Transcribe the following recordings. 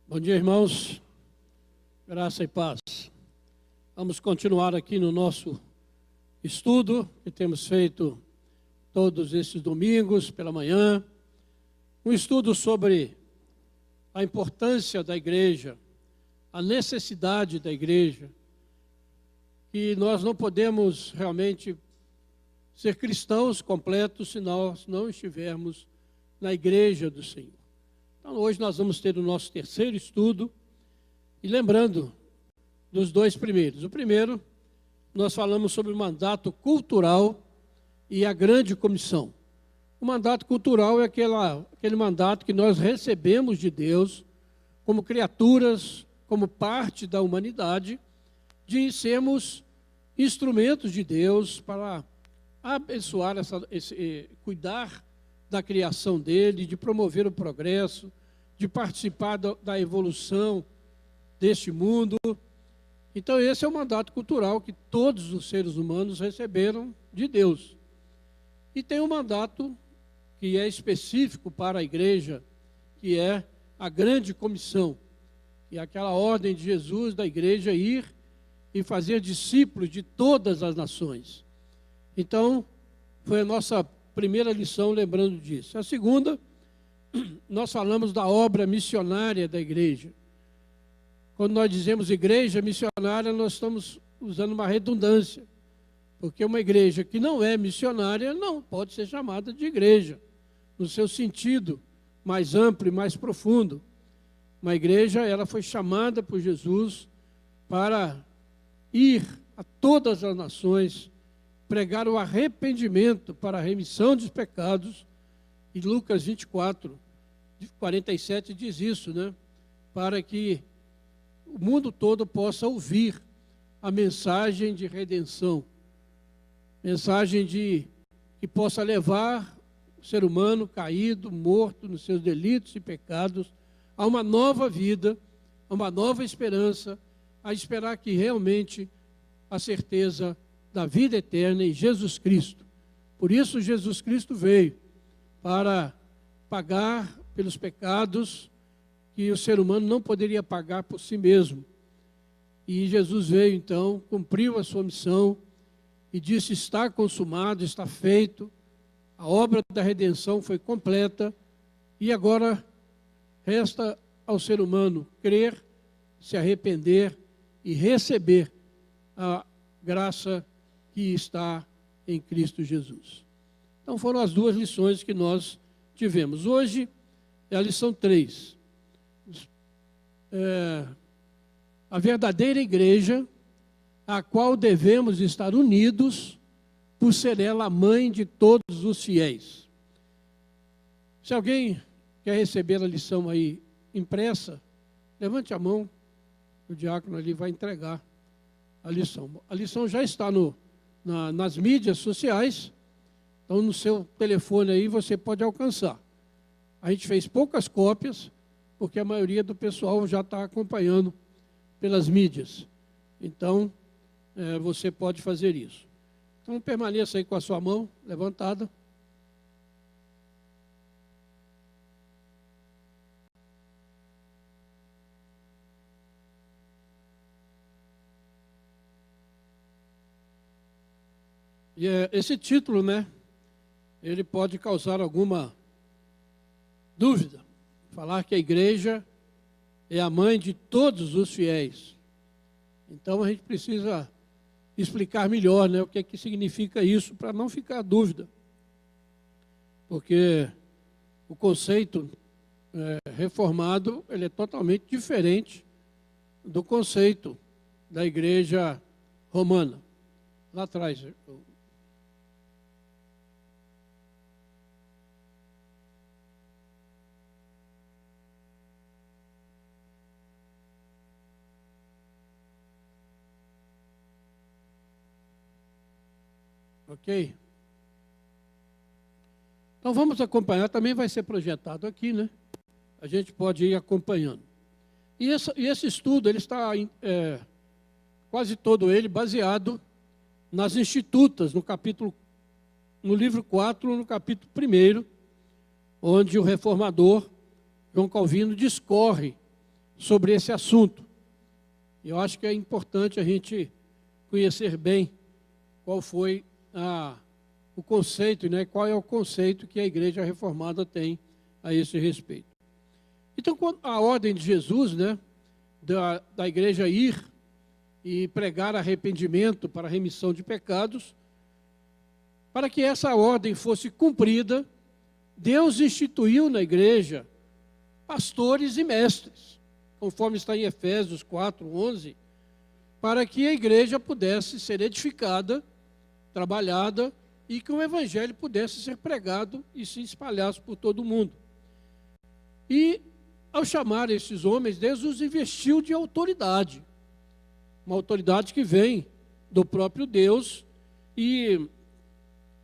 Bom dia, irmãos. Graça e paz. Vamos continuar aqui no nosso estudo que temos feito todos esses domingos pela manhã. Um estudo sobre a importância da igreja, a necessidade da igreja, que nós não podemos realmente ser cristãos completos se nós não estivermos na igreja do Senhor. Então, hoje nós vamos ter o nosso terceiro estudo, e lembrando dos dois primeiros. O primeiro, nós falamos sobre o mandato cultural e a grande comissão. O mandato cultural é aquele mandato que nós recebemos de Deus, como criaturas, como parte da humanidade, de sermos instrumentos de Deus para abençoar, cuidar da criação dele, de promover o progresso, de participar da evolução deste mundo. Então esse é o mandato cultural que todos os seres humanos receberam de Deus. E tem um mandato que é específico para a igreja, que é a grande comissão, que é aquela ordem de Jesus da igreja ir e fazer discípulos de todas as nações. Então, foi a nossa primeira lição, lembrando disso. A segunda, nós falamos da obra missionária da igreja. Quando nós dizemos igreja missionária, nós estamos usando uma redundância, porque uma igreja que não é missionária não pode ser chamada de igreja, no seu sentido mais amplo e mais profundo. Uma igreja, ela foi chamada por Jesus para ir a todas as nações, pregar o arrependimento para a remissão dos pecados, e Lucas 24, 47 diz isso, né? Para que o mundo todo possa ouvir a mensagem de redenção, mensagem que possa levar o ser humano caído, morto nos seus delitos e pecados, a uma nova vida, a uma nova esperança, a esperar que realmente a certeza da vida eterna em Jesus Cristo. Por isso Jesus Cristo veio para pagar pelos pecados que o ser humano não poderia pagar por si mesmo. E Jesus veio então, cumpriu a sua missão e disse: está consumado, está feito, a obra da redenção foi completa, e agora resta ao ser humano crer, se arrepender e receber a graça que está em Cristo Jesus. Então foram as duas lições que nós tivemos. Hoje é a lição 3. A verdadeira igreja, a qual devemos estar unidos, por ser ela a mãe de todos os fiéis. Se alguém quer receber a lição aí impressa, levante a mão, o diácono ali vai entregar a lição. A lição já está nas mídias sociais, então no seu telefone aí você pode alcançar. A gente fez poucas cópias, porque a maioria do pessoal já está acompanhando pelas mídias. Então, você pode fazer isso. Então, permaneça aí com a sua mão levantada. E esse título, né, ele pode causar alguma dúvida. Falar que a igreja é a mãe de todos os fiéis. Então a gente precisa explicar melhor, né, o que significa isso, para não ficar dúvida. Porque o conceito reformado, ele é totalmente diferente do conceito da igreja romana. Lá atrás. Ok? Então vamos acompanhar, também vai ser projetado aqui, né? A gente pode ir acompanhando. E esse estudo, ele está quase todo ele baseado nas Institutas, no livro 4, no capítulo 1, onde o reformador João Calvino discorre sobre esse assunto. Eu acho que é importante a gente conhecer bem qual foi o conceito, né? Qual é o conceito que a Igreja Reformada tem a esse respeito. Então, a ordem de Jesus, né, da igreja ir e pregar arrependimento para a remissão de pecados, para que essa ordem fosse cumprida, Deus instituiu na igreja pastores e mestres, conforme está em Efésios 4:11, para que a igreja pudesse ser edificada, trabalhada, e que o evangelho pudesse ser pregado e se espalhasse por todo o mundo. E, ao chamar esses homens, Deus os investiu de autoridade, uma autoridade que vem do próprio Deus, e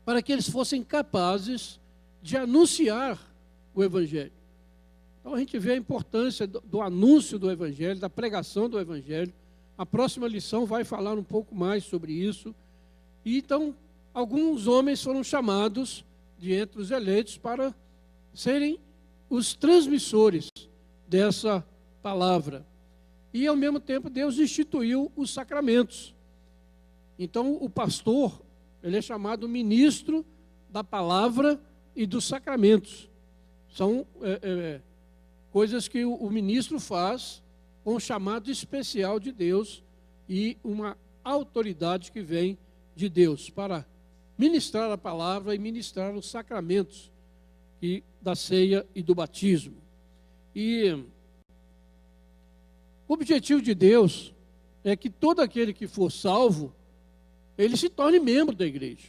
para que eles fossem capazes de anunciar o evangelho. Então a gente vê a importância do anúncio do evangelho, da pregação do evangelho. A próxima lição vai falar um pouco mais sobre isso. E então, alguns homens foram chamados de entre os eleitos para serem os transmissores dessa palavra. E, ao mesmo tempo, Deus instituiu os sacramentos. Então, o pastor, ele é chamado ministro da palavra e dos sacramentos. São coisas que o ministro faz com um chamado especial de Deus e uma autoridade que vem de Deus para ministrar a palavra e ministrar os sacramentos da ceia e do batismo. E o objetivo de Deus é que todo aquele que for salvo, ele se torne membro da igreja.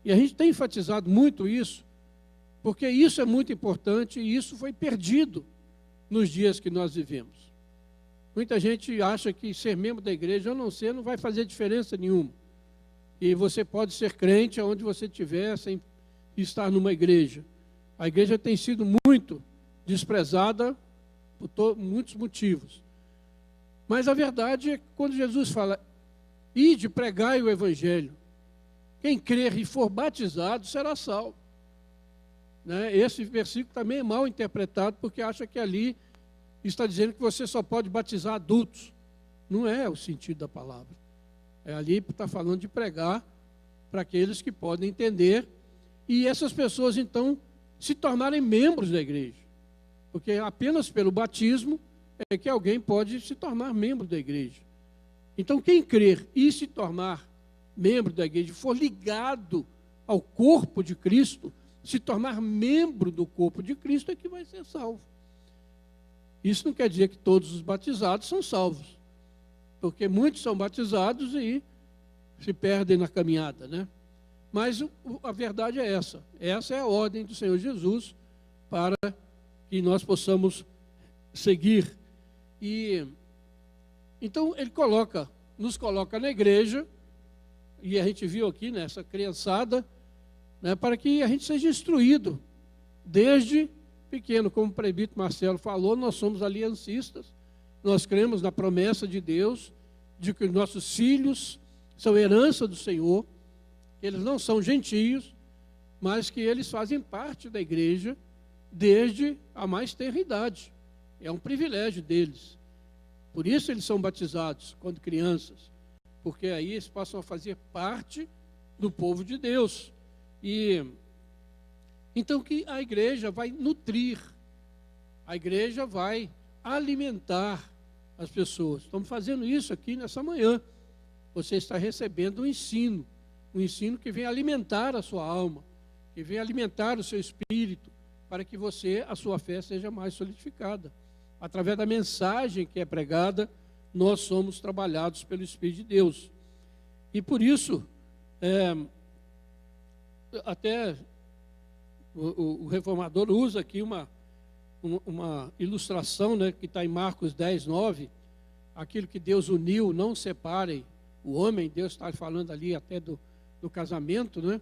E a gente tem enfatizado muito isso, porque isso é muito importante e isso foi perdido nos dias que nós vivemos. Muita gente acha que ser membro da igreja ou não ser não vai fazer diferença nenhuma. E você pode ser crente aonde você estiver sem estar numa igreja. A igreja tem sido muito desprezada por muitos motivos. Mas a verdade é que quando Jesus fala, ide, pregai o evangelho, quem crer e for batizado será salvo. Né? Esse versículo também é mal interpretado, porque acha que ali está dizendo que você só pode batizar adultos. Não é o sentido da palavra. Ali está falando de pregar para aqueles que podem entender, e essas pessoas então se tornarem membros da igreja, porque apenas pelo batismo é que alguém pode se tornar membro da igreja. Então, quem crer e se tornar membro da igreja, for ligado ao corpo de Cristo, se tornar membro do corpo de Cristo, é que vai ser salvo. Isso não quer dizer que todos os batizados são salvos, porque muitos são batizados e se perdem na caminhada, né? Mas a verdade é essa. Essa é a ordem do Senhor Jesus para que nós possamos seguir. E então ele nos coloca na igreja, e a gente viu aqui nessa criançada, né, para que a gente seja instruído desde pequeno. Como o presbítero Marcelo falou, nós somos aliancistas, nós cremos na promessa de Deus, de que nossos filhos são herança do Senhor, que eles não são gentios, mas que eles fazem parte da igreja desde a mais tenra idade. É um privilégio deles. Por isso eles são batizados quando crianças, porque aí eles passam a fazer parte do povo de Deus. E então que a igreja vai nutrir, a igreja vai alimentar as pessoas. Estamos fazendo isso aqui nessa manhã. Você está recebendo um ensino que vem alimentar a sua alma, que vem alimentar o seu espírito, para que a sua fé seja mais solidificada. Através da mensagem que é pregada, nós somos trabalhados pelo Espírito de Deus. E por isso, até o reformador usa aqui uma ilustração, né, que está em Marcos 10:9, aquilo que Deus uniu, não separem o homem. Deus está falando ali até do casamento, né?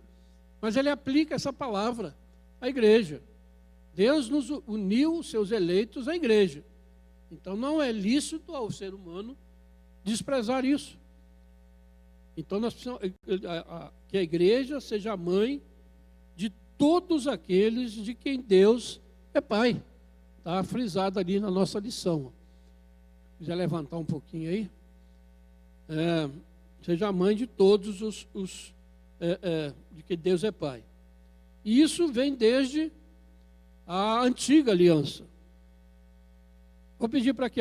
Mas ele aplica essa palavra à igreja. Deus nos uniu, os seus eleitos, à igreja. Então não é lícito ao ser humano desprezar isso. Então nós precisamos que a igreja seja a mãe de todos aqueles de quem Deus é pai. Está frisado ali na nossa lição. quiser levantar um pouquinho aí. Seja a mãe de todos de que Deus é Pai. E isso vem desde a antiga aliança. Vou pedir para que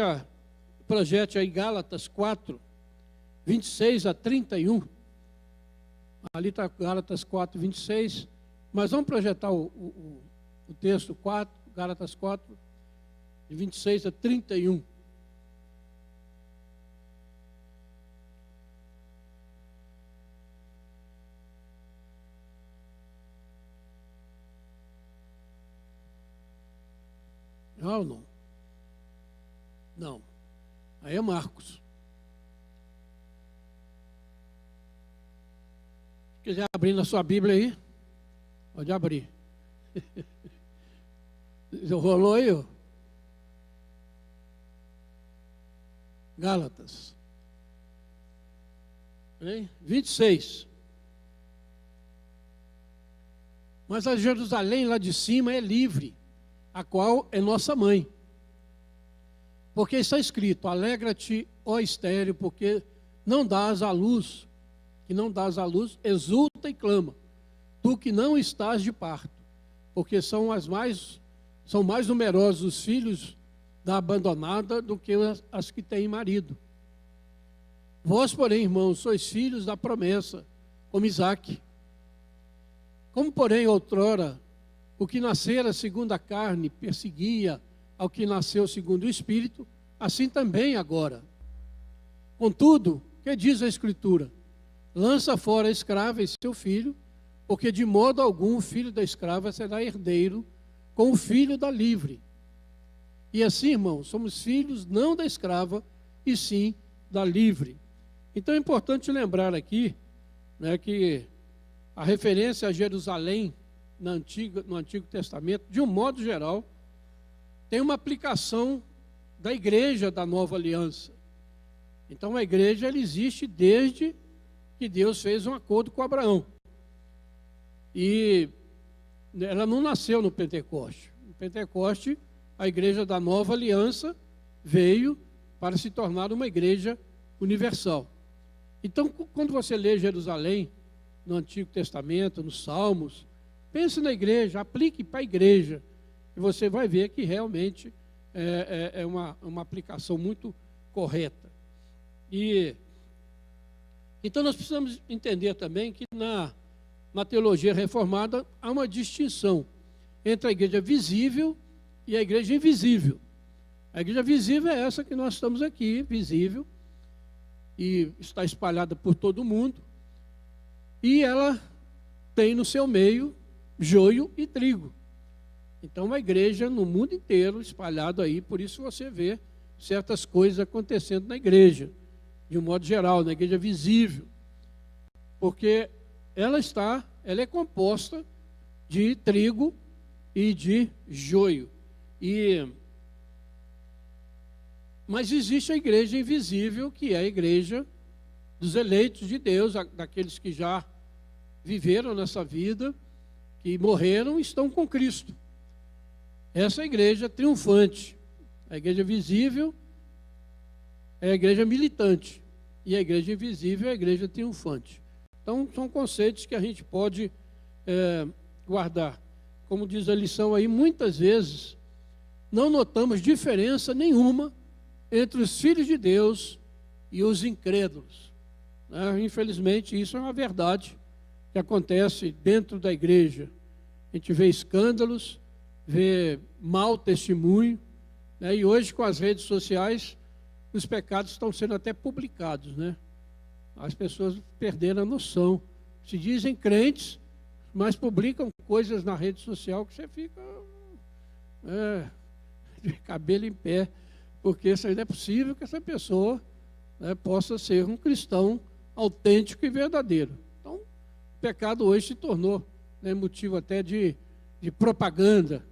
projete aí Gálatas 4, 26 a 31. Ali está Gálatas 4, 26. Mas vamos projetar o texto 4, Gálatas 4, de 26 a 31. Não, não. Não. Aí é Marcos. Se quiser abrir na sua Bíblia aí, pode abrir. Rolou aí, ó. Gálatas. 26. Mas a Jerusalém lá de cima é livre, a qual é nossa mãe. Porque está escrito: alegra-te, ó estéril, porque não dás à luz, exulta e clama, tu que não estás de parto, porque são mais numerosos os filhos da abandonada do que as que têm marido. Vós, porém, irmãos, sois filhos da promessa, como Isaque. Como, porém, outrora, o que nascera segundo a carne perseguia ao que nasceu segundo o Espírito, assim também agora. Contudo, que diz a Escritura? Lança fora a escrava e seu filho, porque de modo algum o filho da escrava será herdeiro com o filho da livre. E assim, irmãos, somos filhos não da escrava, e sim da livre. Então é importante lembrar aqui, né, que a referência a Jerusalém no Antigo Testamento, de um modo geral, tem uma aplicação da igreja da Nova Aliança. Então a igreja ela existe desde que Deus fez um acordo com Abraão. E ela não nasceu no Pentecoste. No Pentecoste, a igreja da Nova Aliança veio para se tornar uma igreja universal. Então, quando você lê Jerusalém no Antigo Testamento, nos Salmos, pense na igreja, aplique para a igreja, e você vai ver que realmente é uma aplicação muito correta. Então nós precisamos entender também que na teologia reformada há uma distinção entre a igreja visível e a igreja invisível. A igreja visível é essa que nós estamos aqui, visível, e está espalhada por todo o mundo, e ela tem no seu meio joio e trigo. Então, uma igreja no mundo inteiro, espalhada aí, por isso você vê certas coisas acontecendo na igreja, de um modo geral, na igreja visível, porque ela é composta de trigo e de joio. Mas existe a igreja invisível, que é a igreja dos eleitos de Deus, daqueles que já viveram nessa vida, que morreram e estão com Cristo. Essa é a igreja triunfante. A igreja visível é a igreja militante, e a igreja invisível é a igreja triunfante. Então, são conceitos que a gente pode guardar. Como diz a lição aí, muitas vezes não notamos diferença nenhuma entre os filhos de Deus e os incrédulos. Infelizmente, isso é uma verdade que acontece dentro da igreja. A gente vê escândalos, vê mau testemunho, né? E hoje, com as redes sociais, os pecados estão sendo até publicados, né? As pessoas perderam a noção. Se dizem crentes, mas publicam coisas na rede social que você fica de cabelo em pé, porque isso ainda é possível que essa pessoa, né, possa ser um cristão autêntico e verdadeiro. Então, o pecado hoje se tornou, né, motivo até de propaganda,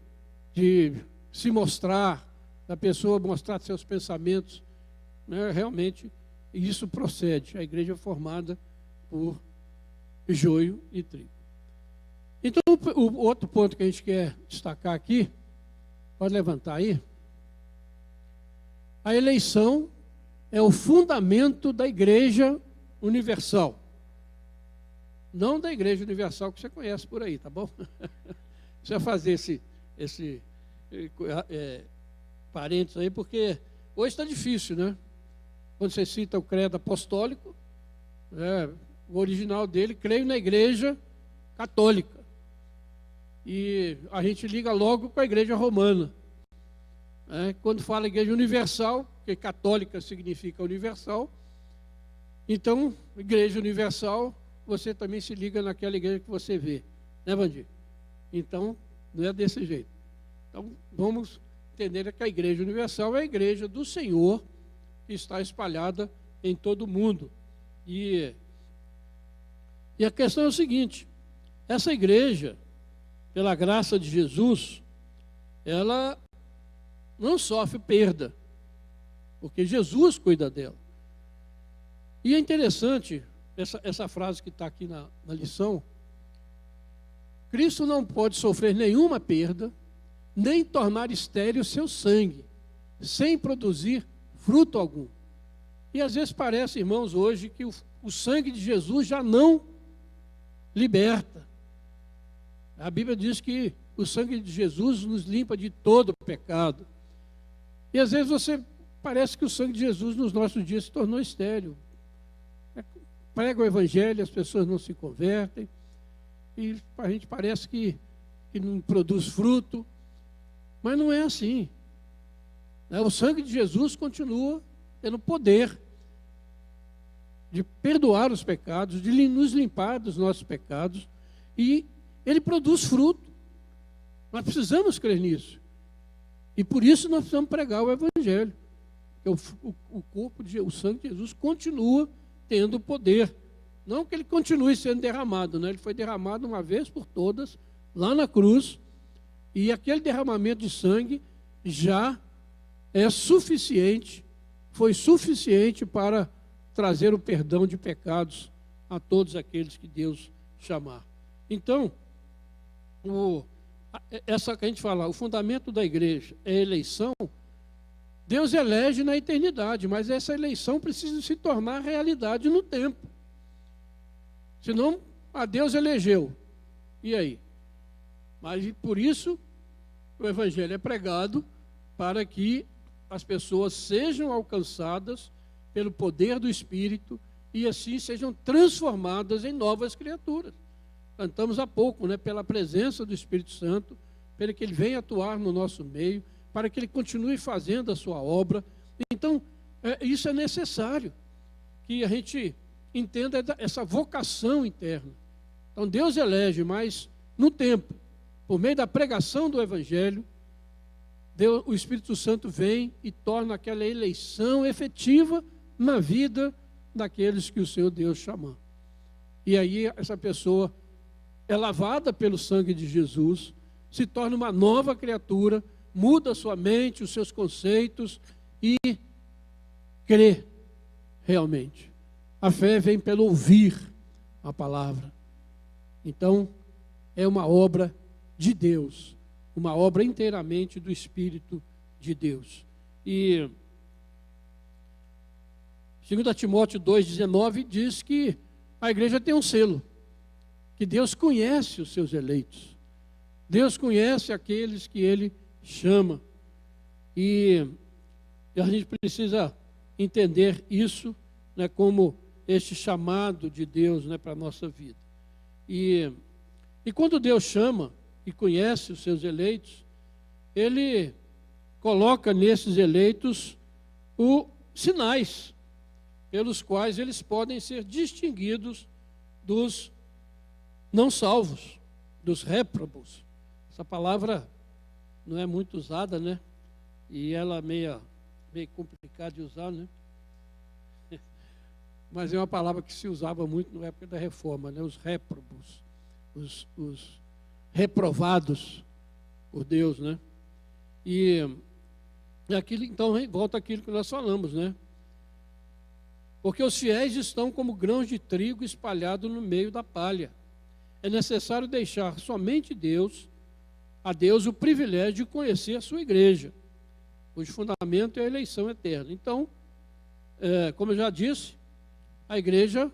de se mostrar, da pessoa mostrar seus pensamentos, né? Realmente, isso procede. A igreja é formada por joio e trigo. Então, o outro ponto que a gente quer destacar aqui, pode levantar aí, a eleição é o fundamento da Igreja Universal. Não da Igreja Universal que você conhece por aí, tá bom? Você vai fazer esse parênteses aí, porque hoje está difícil, né? Quando você cita o credo apostólico, o original dele, creio na Igreja Católica. E a gente liga logo com a Igreja Romana. Quando fala Igreja Universal, porque católica significa universal, então, Igreja Universal, você também se liga naquela igreja que você vê, né, Vandir? Então, não é desse jeito. Então, vamos entender que a Igreja Universal é a Igreja do Senhor, que está espalhada em todo o mundo. E a questão é o seguinte: essa igreja, pela graça de Jesus, ela não sofre perda, porque Jesus cuida dela. E é interessante essa frase que está aqui na lição: Cristo não pode sofrer nenhuma perda, nem tornar estéril o seu sangue, sem produzir fruto algum. E às vezes parece, irmãos, hoje que o sangue de Jesus já não liberta. A Bíblia diz que o sangue de Jesus nos limpa de todo pecado. E às vezes parece que o sangue de Jesus nos nossos dias se tornou estéril. Prega o Evangelho, as pessoas não se convertem, e a gente parece que não produz fruto, mas não é assim. O sangue de Jesus continua tendo poder de perdoar os pecados, de nos limpar dos nossos pecados, e ele produz fruto. Nós precisamos crer nisso. E por isso nós precisamos pregar o Evangelho. Porque o sangue de Jesus continua tendo poder. Não que ele continue sendo derramado, né? Ele foi derramado uma vez por todas, lá na cruz, e aquele derramamento de sangue já é suficiente, foi suficiente para trazer o perdão de pecados a todos aqueles que Deus chamar. Então, essa que a gente fala, o fundamento da igreja é a eleição. Deus elege na eternidade, mas essa eleição precisa se tornar realidade no tempo. Senão, Deus elegeu. E aí? Mas por isso, o Evangelho é pregado para que as pessoas sejam alcançadas pelo poder do Espírito e assim sejam transformadas em novas criaturas. Cantamos há pouco, né? Pela presença do Espírito Santo, para que ele venha atuar no nosso meio, para que ele continue fazendo a sua obra. Então, isso é necessário, que a gente entenda essa vocação interna. Então, Deus elege, mas no tempo, por meio da pregação do Evangelho, o Espírito Santo vem e torna aquela eleição efetiva na vida daqueles que o Senhor Deus chamar. E aí essa pessoa é lavada pelo sangue de Jesus, se torna uma nova criatura, muda a sua mente, os seus conceitos e crê realmente. A fé vem pelo ouvir a palavra. Então, é uma obra de Deus, uma obra inteiramente do Espírito de Deus. E 2 Timóteo 2,19 diz que a igreja tem um selo, que Deus conhece os seus eleitos. Deus conhece aqueles que Ele chama. E a gente precisa entender isso, né, como este chamado de Deus, né, para a nossa vida. E quando Deus chama e conhece os seus eleitos, Ele coloca nesses eleitos os sinais pelos quais eles podem ser distinguidos dos não salvos, dos réprobos. Essa palavra não é muito usada, né? E ela é meio complicada de usar, né? Mas é uma palavra que se usava muito na época da Reforma, né? Os réprobos, os reprovados por Deus, né? E aquilo, então, volta àquilo que nós falamos, né? Porque os fiéis estão como grãos de trigo espalhados no meio da palha. É necessário deixar somente a Deus o privilégio de conhecer a sua igreja, cujo fundamento é a eleição eterna. Então, como eu já disse, a igreja,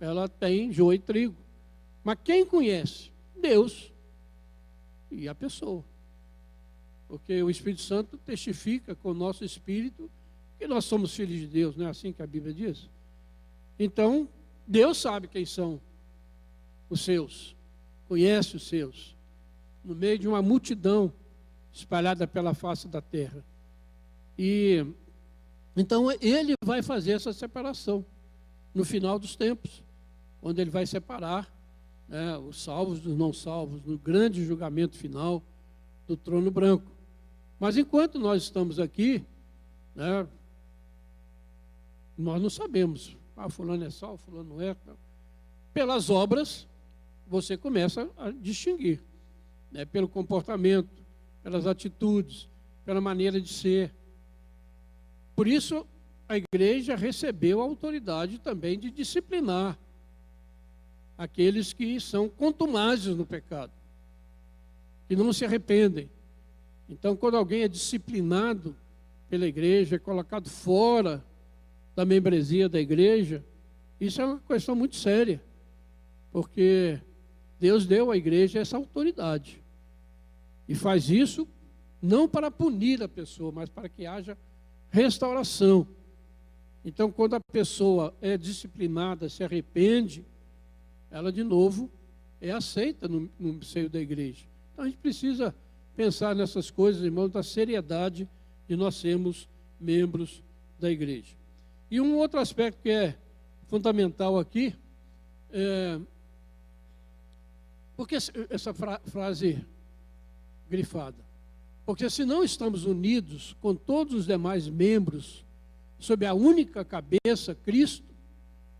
ela tem joio e trigo. Mas quem conhece? Deus e a pessoa. Porque o Espírito Santo testifica com o nosso espírito que nós somos filhos de Deus, não é assim que a Bíblia diz? Então, Deus sabe quem são os seus, conhece os seus, no meio de uma multidão espalhada pela face da terra. E então ele vai fazer essa separação no final dos tempos, quando ele vai separar, né, os salvos dos não salvos, no grande julgamento final do trono branco. Mas enquanto nós estamos aqui, né, nós não sabemos, fulano é salvo, fulano não é. Pelas obras, você começa a distinguir, né, pelo comportamento, pelas atitudes, pela maneira de ser. Por isso, a igreja recebeu a autoridade também de disciplinar aqueles que são contumazes no pecado, que não se arrependem. Então, quando alguém é disciplinado pela igreja, é colocado fora da membresia da igreja, isso é uma questão muito séria, porque Deus deu à igreja essa autoridade e faz isso não para punir a pessoa, mas para que haja restauração. Então, quando a pessoa é disciplinada, se arrepende, ela de novo é aceita no seio da igreja. Então, a gente precisa pensar nessas coisas, irmãos, da seriedade de nós sermos membros da igreja. E um outro aspecto que é fundamental aqui, porque essa frase grifada? Porque se não estamos unidos com todos os demais membros, sob a única cabeça, Cristo,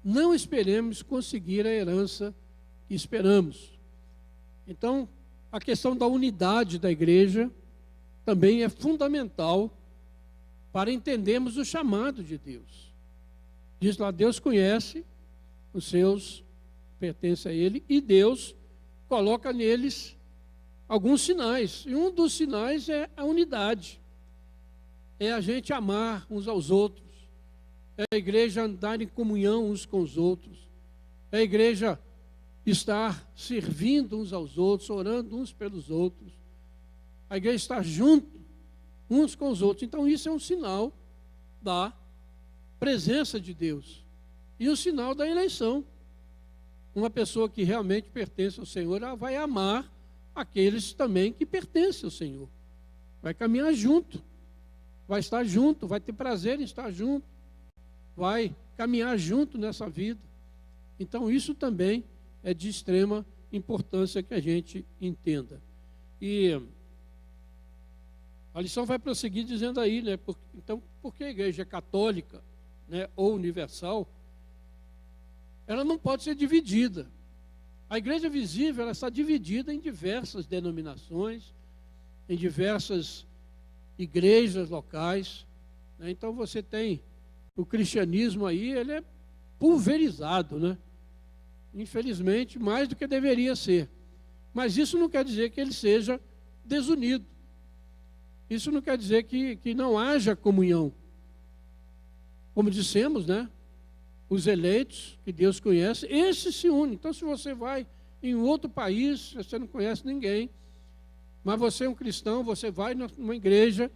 não esperemos conseguir a herança que esperamos. Então, a questão da unidade da igreja também é fundamental para entendermos o chamado de Deus. Diz lá, Deus conhece os seus, pertence a Ele, e Deus coloca neles alguns sinais. E um dos sinais é a unidade. É a gente amar uns aos outros. É a igreja andar em comunhão uns com os outros. É a igreja estar servindo uns aos outros, orando uns pelos outros. A igreja estar junto uns com os outros. Então isso é um sinal da presença de Deus. E um sinal da eleição. Uma pessoa que realmente pertence ao Senhor, ela vai amar aqueles também que pertencem ao Senhor. Vai caminhar junto. Vai estar junto, vai ter prazer em estar junto. Vai caminhar junto nessa vida. Então isso também é de extrema importância que a gente entenda. E a lição vai prosseguir dizendo aí, né? Então, por que a igreja católica, né, ou universal, ela não pode ser dividida? A igreja visível, ela está dividida em diversas denominações, em diversas igrejas locais, né? Então você tem o cristianismo aí, ele é pulverizado, né? Infelizmente, mais do que deveria ser. Mas isso não quer dizer que ele seja desunido. Isso não quer dizer que não haja comunhão. Como dissemos, né? Os eleitos que Deus conhece, esses se unem. Então, se você vai em outro país, você não conhece ninguém, mas você é um cristão, você vai numa igreja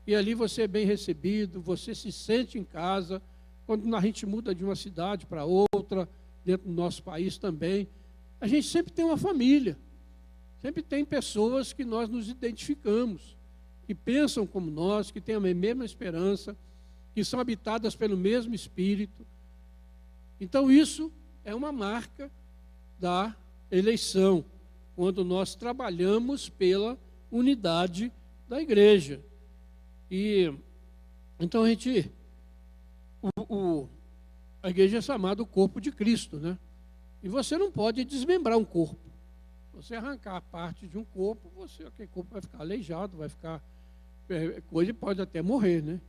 e ali você é bem recebido, você se sente em casa. Quando a gente muda de uma cidade para outra, dentro do nosso país também, a gente sempre tem uma família, sempre tem pessoas que nós nos identificamos, que pensam como nós, que têm a mesma esperança, que são habitadas pelo mesmo Espírito. Então isso é uma marca da eleição, quando nós trabalhamos pela unidade da igreja. E então a gente, a igreja é chamada o corpo de Cristo, né? E você não pode desmembrar um corpo. Você arrancar parte de um corpo, aquele corpo vai ficar aleijado, vai ficar coisa e pode até morrer, né?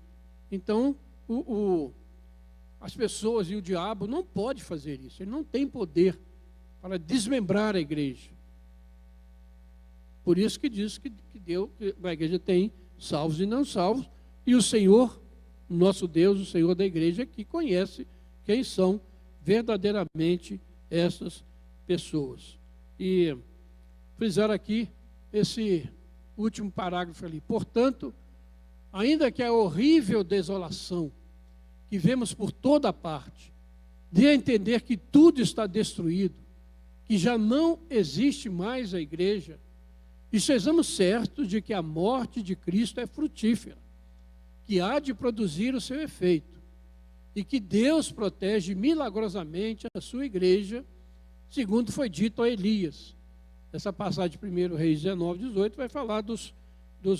Então as pessoas e o diabo não pode fazer isso. Ele não tem poder para desmembrar a igreja. Por isso que diz que a igreja tem salvos e não salvos, e o Senhor nosso Deus, o Senhor da igreja, que conhece quem são verdadeiramente essas pessoas. E frisar aqui esse último parágrafo ali. Portanto, ainda que a horrível desolação que vemos por toda parte dê a entender que tudo está destruído, que já não existe mais a igreja, e sejamos certos de que a morte de Cristo é frutífera, que há de produzir o seu efeito, e que Deus protege milagrosamente a sua igreja, segundo foi dito a Elias. Essa passagem de 1 Reis 19, 18 vai falar dos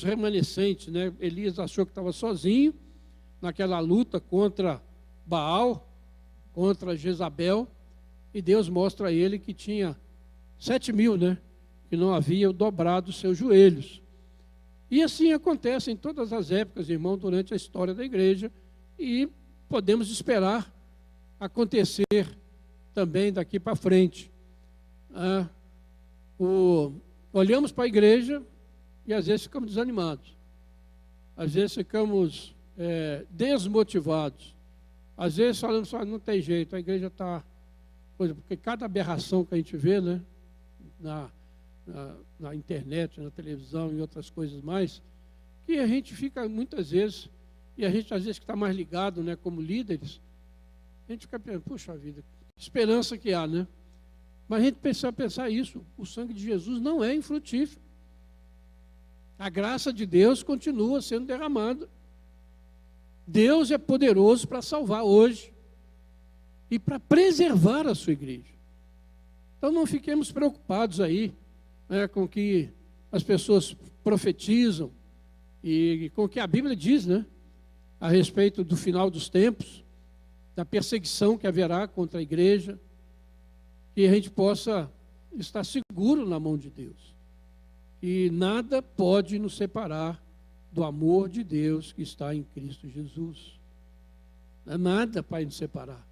remanescentes, né? Elias achou que estava sozinho naquela luta contra Baal, contra Jezabel, e Deus mostra a ele que tinha 7.000, né? Que não haviam dobrado os seus joelhos. E assim acontece em todas as épocas, irmão, durante a história da igreja, e podemos esperar acontecer também daqui para frente. Olhamos para a igreja e às vezes ficamos desanimados, às vezes ficamos desmotivados, às vezes falamos só, não tem jeito, a igreja está... Porque cada aberração que a gente vê, né, na internet, na televisão e outras coisas mais, que a gente fica muitas vezes, e a gente às vezes que está mais ligado, né, como líderes, a gente fica pensando, puxa vida, que esperança que há, né? Mas a gente precisa pensar isso, o sangue de Jesus não é infrutífero. A graça de Deus continua sendo derramada. Deus é poderoso para salvar hoje e para preservar a sua igreja. Então não fiquemos preocupados aí, né, com o que as pessoas profetizam e com o que a Bíblia diz, né, a respeito do final dos tempos, da perseguição que haverá contra a igreja, que a gente possa estar seguro na mão de Deus. E nada pode nos separar do amor de Deus que está em Cristo Jesus. Não é nada para nos separar,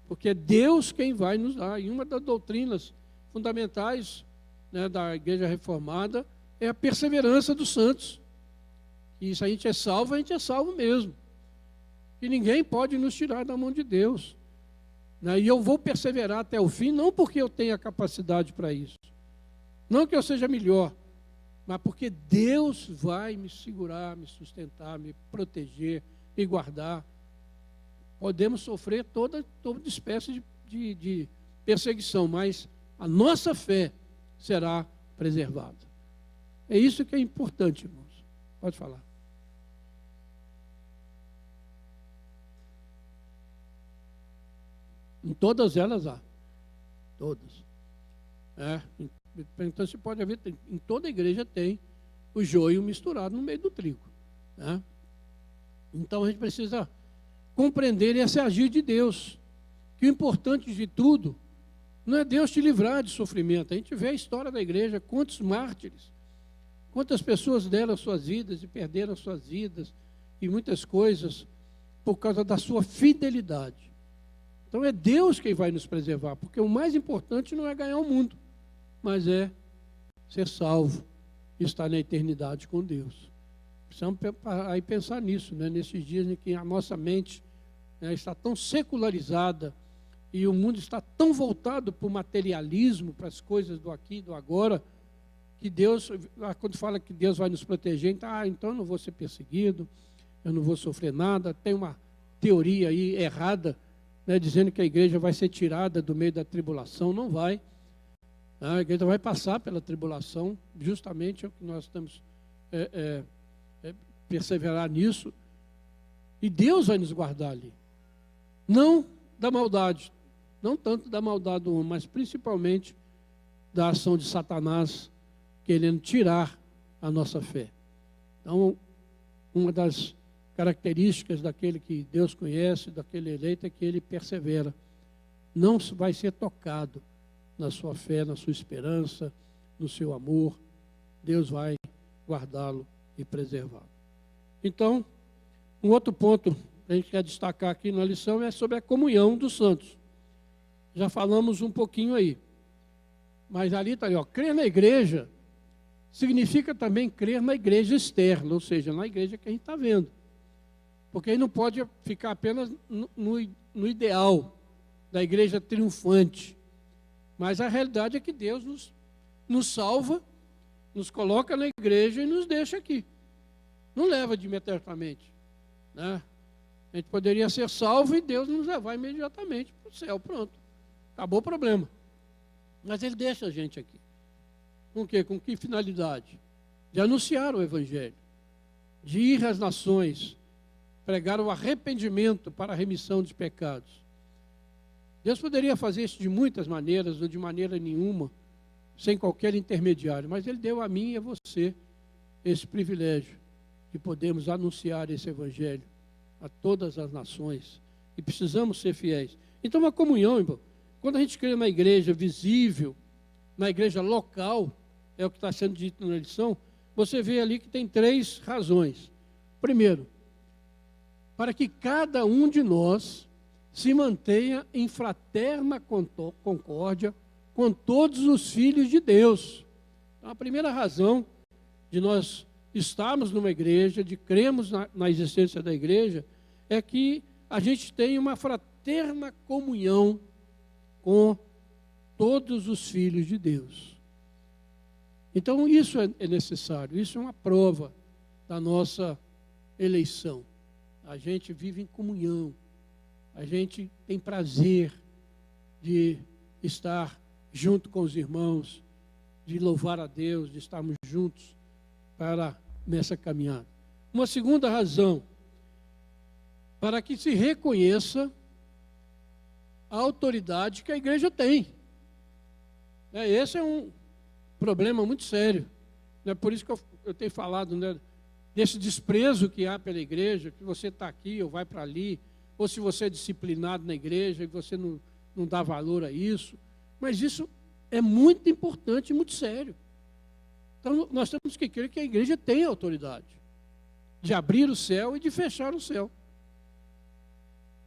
porque é Deus quem vai nos dar. E uma das doutrinas fundamentais, né, da Igreja Reformada é a perseverança dos santos. E se a gente é salvo mesmo. E ninguém pode nos tirar da mão de Deus. E eu vou perseverar até o fim, não porque eu tenha capacidade para isso, não que eu seja melhor, mas porque Deus vai me segurar, me sustentar, me proteger, me guardar. Podemos sofrer toda espécie de perseguição, mas a nossa fé será preservada. É isso que é importante, irmãos. Pode falar. Em todas elas há. Todas. Então você pode ver, em toda igreja tem o joio misturado no meio do trigo. Né? Então a gente precisa compreender esse agir de Deus. Que o importante de tudo não é Deus te livrar de sofrimento. A gente vê a história da igreja, quantos mártires, quantas pessoas deram suas vidas e perderam suas vidas e muitas coisas por causa da sua fidelidade. Então é Deus quem vai nos preservar, porque o mais importante não é ganhar o mundo, mas é ser salvo e estar na eternidade com Deus. Precisamos aí pensar nisso, né? Nesses dias em que a nossa mente, né, está tão secularizada e o mundo está tão voltado para o materialismo, para as coisas do aqui e do agora, que Deus, quando fala que Deus vai nos proteger, então eu não vou ser perseguido, eu não vou sofrer nada. Tem uma teoria aí errada, né, dizendo que a igreja vai ser tirada do meio da tribulação. Não vai. A igreja vai passar pela tribulação, justamente é o que nós temos perseverar nisso, e Deus vai nos guardar ali. Não da maldade, não tanto da maldade do homem, mas principalmente da ação de Satanás, querendo tirar a nossa fé. Então, uma das características daquele que Deus conhece, daquele eleito, é que ele persevera. Não vai ser tocado na sua fé, na sua esperança, no seu amor. Deus vai guardá-lo e preservá-lo. Então, um outro ponto que a gente quer destacar aqui na lição é sobre a comunhão dos santos. Já falamos um pouquinho aí. Mas ali está ali, ó, crer na igreja significa também crer na igreja externa, ou seja, na igreja que a gente está vendo. Porque aí não pode ficar apenas no ideal da igreja triunfante. Mas a realidade é que Deus nos salva, nos coloca na igreja e nos deixa aqui. Não leva de imediatamente, né? A gente poderia ser salvo e Deus nos levar imediatamente para o céu, pronto. Acabou o problema. Mas Ele deixa a gente aqui. Com quê? Com que finalidade? De anunciar o Evangelho, de ir às nações, pregar o arrependimento para a remissão dos pecados. Deus poderia fazer isso de muitas maneiras ou de maneira nenhuma, sem qualquer intermediário, mas Ele deu a mim e a você esse privilégio de podermos anunciar esse Evangelho a todas as nações, e precisamos ser fiéis. Então, a comunhão, irmão, quando a gente crê na igreja visível, na igreja local, é o que está sendo dito na lição, você vê ali que tem 3 razões. Primeiro, para que cada um de nós se mantenha em fraterna concórdia com todos os filhos de Deus. Então, a primeira razão de nós estarmos numa igreja, de cremos na existência da igreja, é que a gente tem uma fraterna comunhão com todos os filhos de Deus. Então isso é necessário, isso é uma prova da nossa eleição. A gente vive em comunhão, a gente tem prazer de estar junto com os irmãos, de louvar a Deus, de estarmos juntos nessa caminhada. Uma segunda razão, para que se reconheça a autoridade que a igreja tem. Esse é um problema muito sério. Por isso que eu tenho falado, desse desprezo que há pela igreja, que você está aqui ou vai para ali, ou se você é disciplinado na igreja e você não dá valor a isso. Mas isso é muito importante e muito sério. Então, nós temos que crer que a igreja tem autoridade de abrir o céu e de fechar o céu.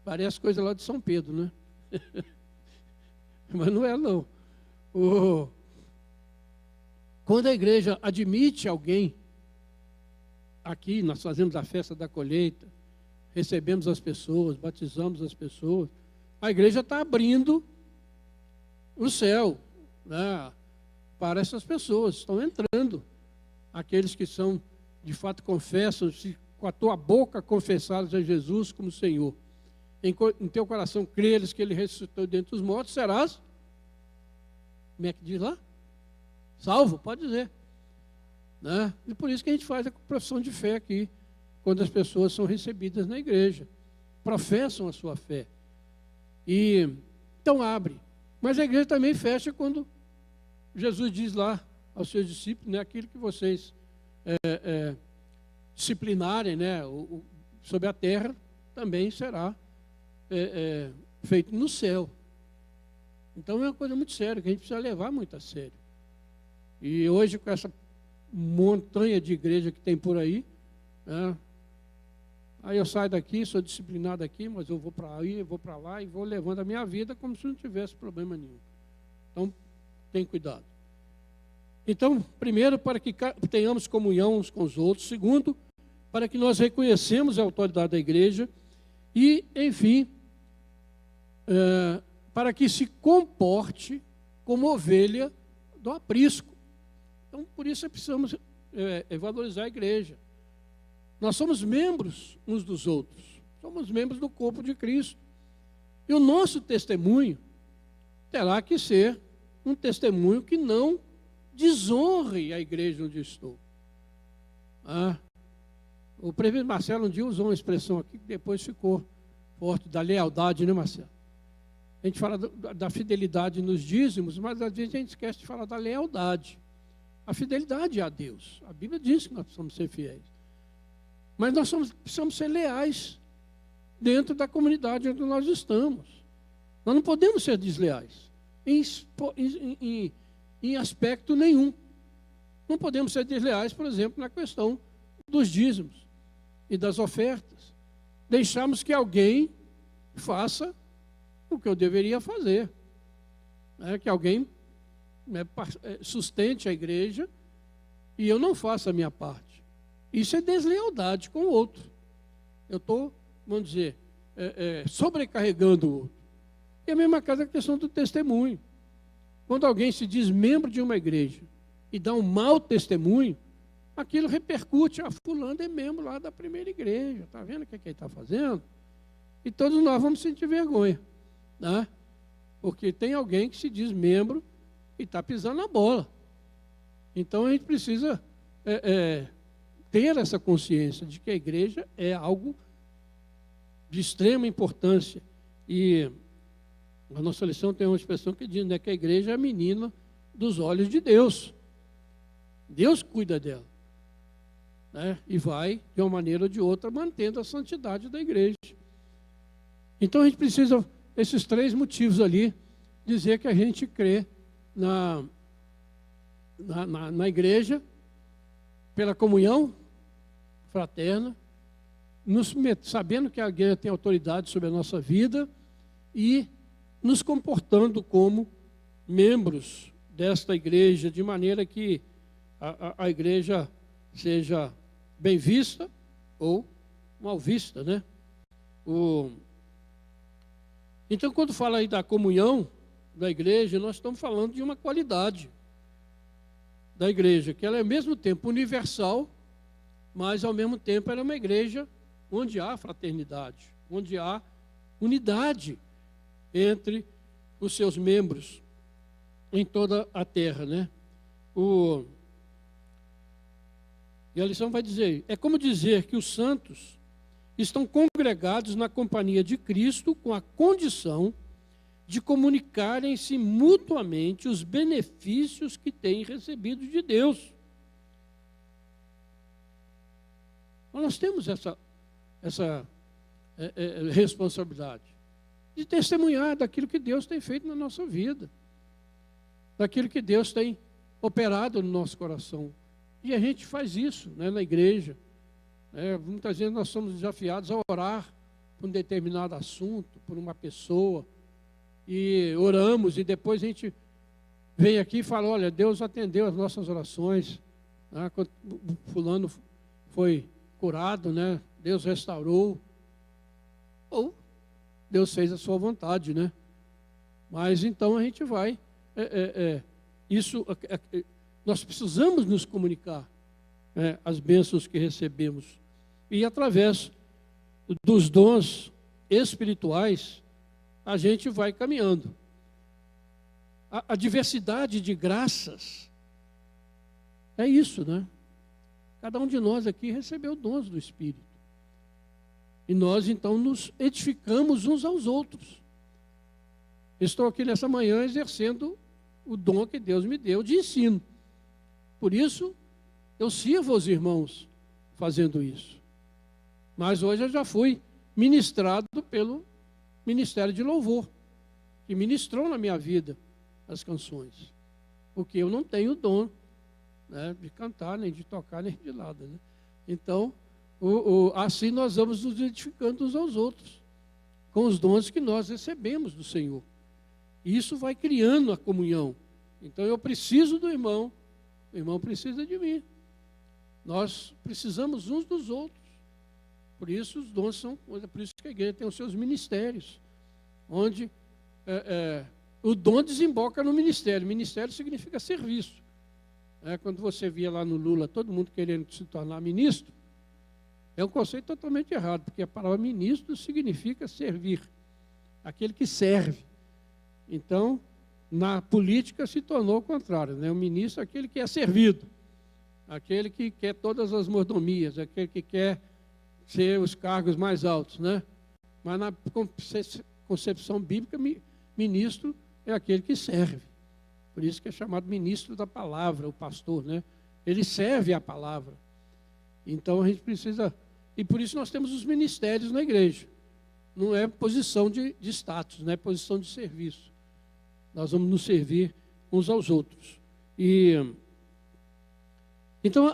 Parece coisa lá de São Pedro, né? Mas não é, não. Quando a igreja admite alguém, aqui nós fazemos a festa da colheita, recebemos as pessoas, batizamos as pessoas, a igreja está abrindo o céu, né, para essas pessoas, estão entrando. Aqueles que são, de fato, confessam, se com a tua boca confessares a Jesus como Senhor, em teu coração creres que Ele ressuscitou dentre os mortos, serás, como é que diz lá? Salvo, pode dizer. Né? E por isso que a gente faz a profissão de fé aqui, quando as pessoas são recebidas na igreja, professam a sua fé. E então abre. Mas a igreja também fecha quando Jesus diz lá aos seus discípulos, aquilo que vocês disciplinarem, sobre a terra, também será feito no céu. Então é uma coisa muito séria, que a gente precisa levar muito a sério. E hoje, com essa montanha de igreja que tem por aí, aí eu saio daqui, sou disciplinado aqui, mas eu vou para aí, eu vou para lá e vou levando a minha vida como se não tivesse problema nenhum. Então, tem cuidado. Então, primeiro, para que tenhamos comunhão uns com os outros. Segundo, para que nós reconhecemos a autoridade da igreja. E, enfim, para que se comporte como ovelha do aprisco. Então, por isso precisamos valorizar a igreja. Nós somos membros uns dos outros. Somos membros do corpo de Cristo. E o nosso testemunho terá que ser um testemunho que não desonre a igreja onde estou. O prefeito Marcelo um dia usou uma expressão aqui que depois ficou forte, da lealdade, né, Marcelo? A gente fala da fidelidade nos dízimos, mas às vezes a gente esquece de falar da lealdade. A fidelidade é a Deus. A Bíblia diz que nós precisamos ser fiéis. Mas nós precisamos ser leais dentro da comunidade onde nós estamos. Nós não podemos ser desleais em aspecto nenhum. Não podemos ser desleais, por exemplo, na questão dos dízimos e das ofertas. Deixamos que alguém faça o que eu deveria fazer. Que alguém sustente a igreja e eu não faço a minha parte. Isso é deslealdade com o outro. eu estou, vamos dizer, sobrecarregando o outro. E a mesma coisa é a questão do testemunho. Quando alguém se diz membro de uma igreja e dá um mau testemunho, aquilo repercute. Fulano é membro lá da primeira igreja, está vendo o que ele está fazendo? E todos nós vamos sentir vergonha, né? Porque tem alguém que se diz membro e está pisando na bola. Então a gente precisa ter essa consciência de que a igreja é algo de extrema importância. E a nossa lição tem uma expressão que diz, né, que a igreja é a menina dos olhos de Deus. Deus cuida dela, né? E vai, de uma maneira ou de outra, mantendo a santidade da igreja. Então a gente precisa, esses 3 motivos ali, dizer que a gente crê na igreja, pela comunhão fraterna, sabendo que a igreja tem autoridade sobre a nossa vida e nos comportando como membros desta igreja, de maneira que a igreja seja bem vista ou mal vista, né? Então, quando fala aí da comunhão da igreja, nós estamos falando de uma qualidade da igreja, que ela é ao mesmo tempo universal, mas ao mesmo tempo ela é uma igreja onde há fraternidade, onde há unidade entre os seus membros em toda a terra, né? E a lição vai dizer, é como dizer que os santos estão congregados na companhia de Cristo com a condição de comunicarem-se mutuamente os benefícios que têm recebido de Deus. Nós temos essa responsabilidade de testemunhar daquilo que Deus tem feito na nossa vida, daquilo que Deus tem operado no nosso coração. E a gente faz isso, né, na igreja. Muitas vezes nós somos desafiados a orar por um determinado assunto, por uma pessoa, e oramos, e depois a gente vem aqui e fala, olha, Deus atendeu as nossas orações, né? Quando o fulano foi curado, né? Deus restaurou, ou Deus fez a sua vontade, né? Mas então a gente vai, nós precisamos nos comunicar, as bênçãos que recebemos, e através dos dons espirituais, a gente vai caminhando. A diversidade de graças é isso, né? Cada um de nós aqui recebeu dons do Espírito. E nós, então, nos edificamos uns aos outros. Estou aqui nessa manhã exercendo o dom que Deus me deu de ensino. Por isso, eu sirvo aos irmãos fazendo isso. Mas hoje eu já fui ministrado pelo Ministério de Louvor, que ministrou na minha vida as canções. Porque eu não tenho o dom, né, de cantar, nem de tocar, nem de nada, né? Então, assim nós vamos nos edificando uns aos outros, com os dons que nós recebemos do Senhor. E isso vai criando a comunhão. Então eu preciso do irmão, o irmão precisa de mim. Nós precisamos uns dos outros. Por isso os dons são, por isso que a igreja tem os seus ministérios, onde o dom desemboca no ministério. Ministério significa serviço. Quando você via lá no Lula todo mundo querendo se tornar ministro, é um conceito totalmente errado, porque a palavra ministro significa servir, aquele que serve. Então, na política se tornou o contrário, né? O ministro é aquele que é servido, aquele que quer todas as mordomias, aquele que quer ser os cargos mais altos, né? Mas na concepção bíblica, ministro é aquele que serve. Por isso que é chamado ministro da palavra, o pastor, né? Ele serve a palavra. Então a gente precisa, e por isso nós temos os ministérios na igreja. Não é posição de status, não é posição de serviço. Nós vamos nos servir uns aos outros. Então,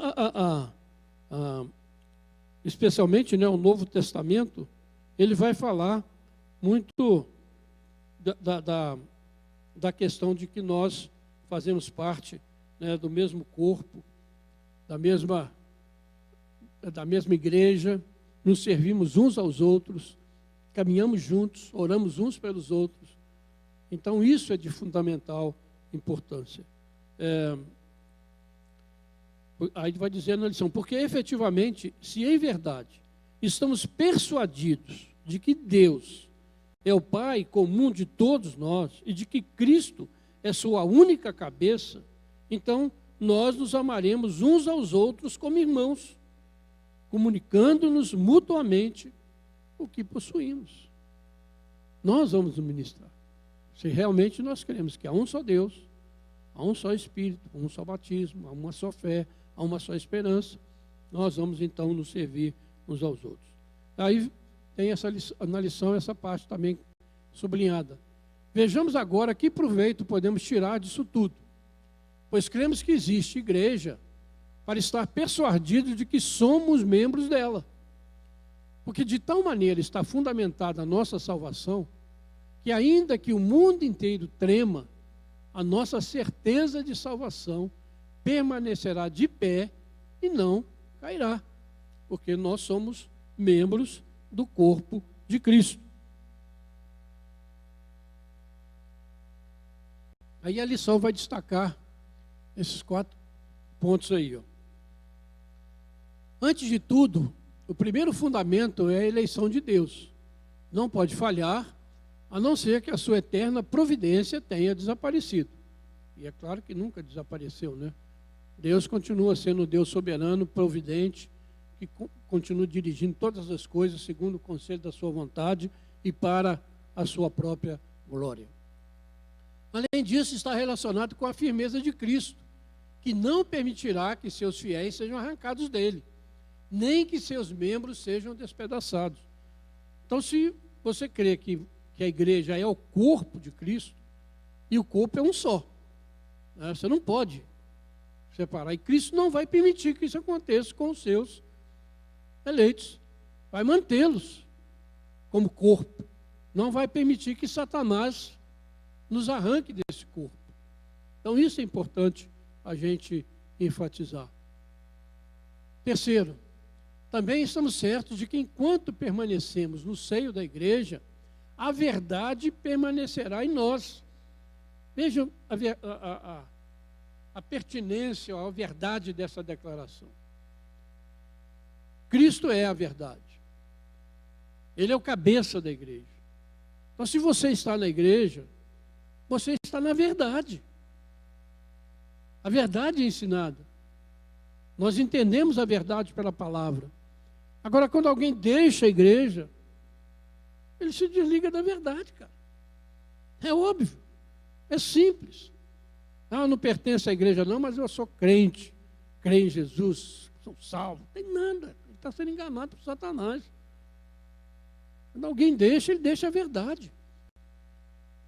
especialmente, né, o Novo Testamento, ele vai falar muito da questão de que nós fazemos parte, né, do mesmo corpo, da mesma igreja, nos servimos uns aos outros, caminhamos juntos, oramos uns pelos outros. Então, isso é de fundamental importância. Aí vai dizer na lição, porque efetivamente, se em verdade estamos persuadidos de que Deus é o Pai comum de todos nós e de que Cristo é sua única cabeça, então nós nos amaremos uns aos outros como irmãos, comunicando-nos mutuamente o que possuímos. Nós vamos ministrar. Se realmente nós queremos que há um só Deus, há um só Espírito, um só batismo, há uma só fé, há uma só esperança, nós vamos então nos servir uns aos outros. Aí tem na lição essa parte também sublinhada. Vejamos agora que proveito podemos tirar disso tudo, pois cremos que existe igreja para estar persuadidos de que somos membros dela. Porque de tal maneira está fundamentada a nossa salvação, que ainda que o mundo inteiro trema, a nossa certeza de salvação permanecerá de pé e não cairá, porque nós somos membros do corpo de Cristo. Aí a lição vai destacar esses 4 pontos aí. Antes de tudo, o primeiro fundamento é a eleição de Deus. Não pode falhar, a não ser que a sua eterna providência tenha desaparecido. E é claro que nunca desapareceu, né? Deus continua sendo Deus soberano, providente, que continua dirigindo todas as coisas segundo o conselho da sua vontade e para a sua própria glória. Além disso, está relacionado com a firmeza de Cristo, que não permitirá que seus fiéis sejam arrancados dele, nem que seus membros sejam despedaçados. Então, se você crê que a igreja é o corpo de Cristo, e o corpo é um só, né? Você não pode separar. E Cristo não vai permitir que isso aconteça com os seus eleitos. Vai mantê-los como corpo. Não vai permitir que Satanás nos arranque desse corpo. Então, isso é importante a gente enfatizar. Terceiro, também estamos certos de que enquanto permanecemos no seio da igreja, a verdade permanecerá em nós. Vejam a pertinência, a verdade dessa declaração. Cristo é a verdade. Ele é o cabeça da igreja. Então, se você está na igreja, você está na verdade. A verdade é ensinada. Nós entendemos a verdade pela palavra. Agora, quando alguém deixa a igreja, ele se desliga da verdade, cara. É óbvio. É simples. Ah, eu não pertenço à igreja não, mas eu sou crente. Creio em Jesus, sou salvo. Não tem nada. Ele está sendo enganado por Satanás. Quando alguém deixa, ele deixa a verdade.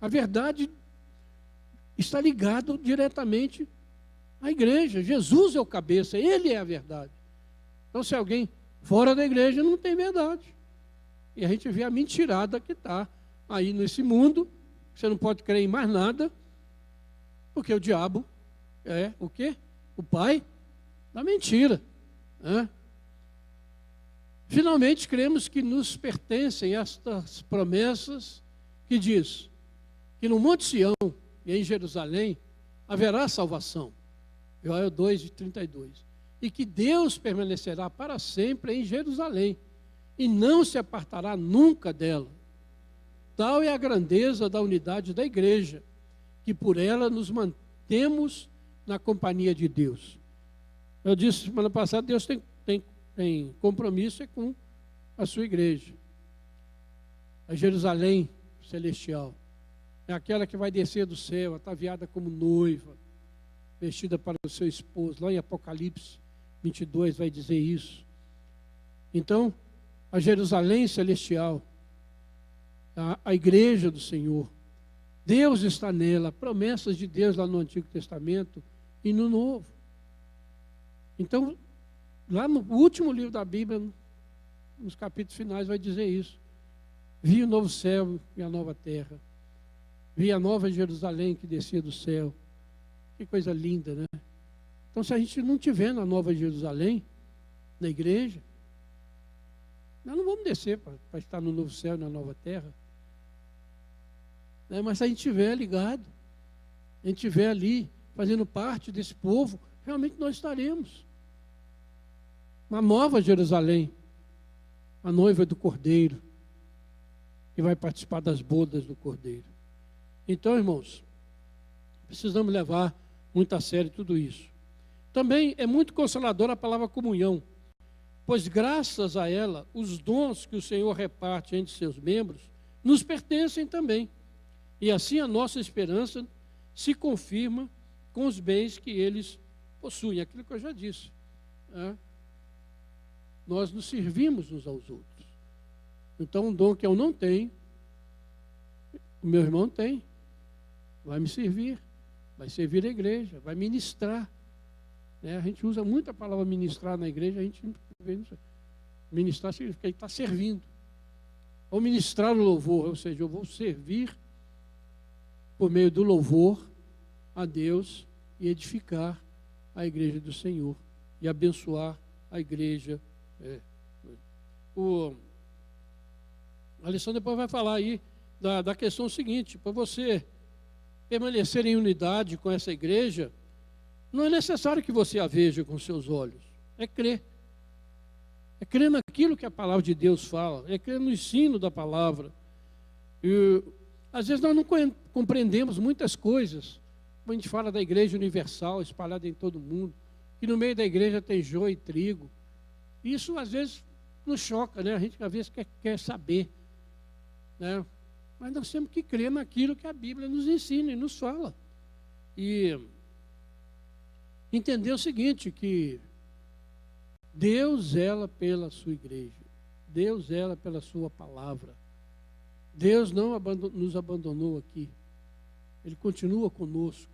A verdade está ligado diretamente à igreja. Jesus é o cabeça, ele é a verdade. Então, se alguém fora da igreja, não tem verdade. E a gente vê a mentirada que está aí nesse mundo. Você não pode crer em mais nada, porque o diabo é o quê? O pai da mentira. Né? Finalmente, cremos que nos pertencem estas promessas que diz que no Monte Sião e em Jerusalém haverá salvação. Joel 2:32. E que Deus permanecerá para sempre em Jerusalém e não se apartará nunca dela. Tal é a grandeza da unidade da igreja, que por ela nos mantemos na companhia de Deus. Eu disse semana passada, Deus tem compromisso com a sua igreja. A Jerusalém celestial é aquela que vai descer do céu, ataviada como noiva, vestida para o seu esposo. Lá em Apocalipse 22 vai dizer isso. Então, a Jerusalém celestial, a igreja do Senhor, Deus está nela, promessas de Deus lá no Antigo Testamento e no Novo. Então, lá no último livro da Bíblia, nos capítulos finais, vai dizer isso. Vi o novo céu e a nova terra. Vi a nova Jerusalém que descia do céu. Que coisa linda, né? Então, se a gente não tiver na nova Jerusalém, na igreja, Nós não vamos descer para estar no novo céu e na nova terra. Mas se a gente estiver ligado, a gente estiver ali, fazendo parte desse povo, realmente nós estaremos. Uma nova Jerusalém, a noiva do Cordeiro, que vai participar das bodas do Cordeiro. Então, irmãos, precisamos levar muito a sério tudo isso. Também é muito consoladora a palavra comunhão, pois graças a ela, os dons que o Senhor reparte entre seus membros nos pertencem também. E assim a nossa esperança se confirma com os bens que eles possuem. Aquilo que eu já disse. Nós nos servimos uns aos outros. Então, um dom que eu não tenho, o meu irmão tem. Vai me servir. Vai servir a igreja. Vai ministrar. A gente usa muito a palavra ministrar na igreja. A gente ministrar significa que ele está servindo. Ou ministrar o louvor. Ou seja, eu vou servir por meio do louvor a Deus e edificar a igreja do Senhor e abençoar a igreja. O Alessandro depois vai falar aí da questão seguinte: para você permanecer em unidade com essa igreja, não é necessário que você a veja com seus olhos, é crer. É crer naquilo que a palavra de Deus fala, é crer no ensino da palavra. E às vezes nós não compreendemos muitas coisas. Quando a gente fala da igreja universal, espalhada em todo mundo, que no meio da igreja tem joio e trigo. Isso às vezes nos choca, né? A gente às vezes quer saber, né? Mas nós temos que crer naquilo que a Bíblia nos ensina e nos fala. E entender o seguinte, que Deus zela pela sua igreja. Deus zela pela sua palavra. Deus não nos abandonou aqui. Ele continua conosco,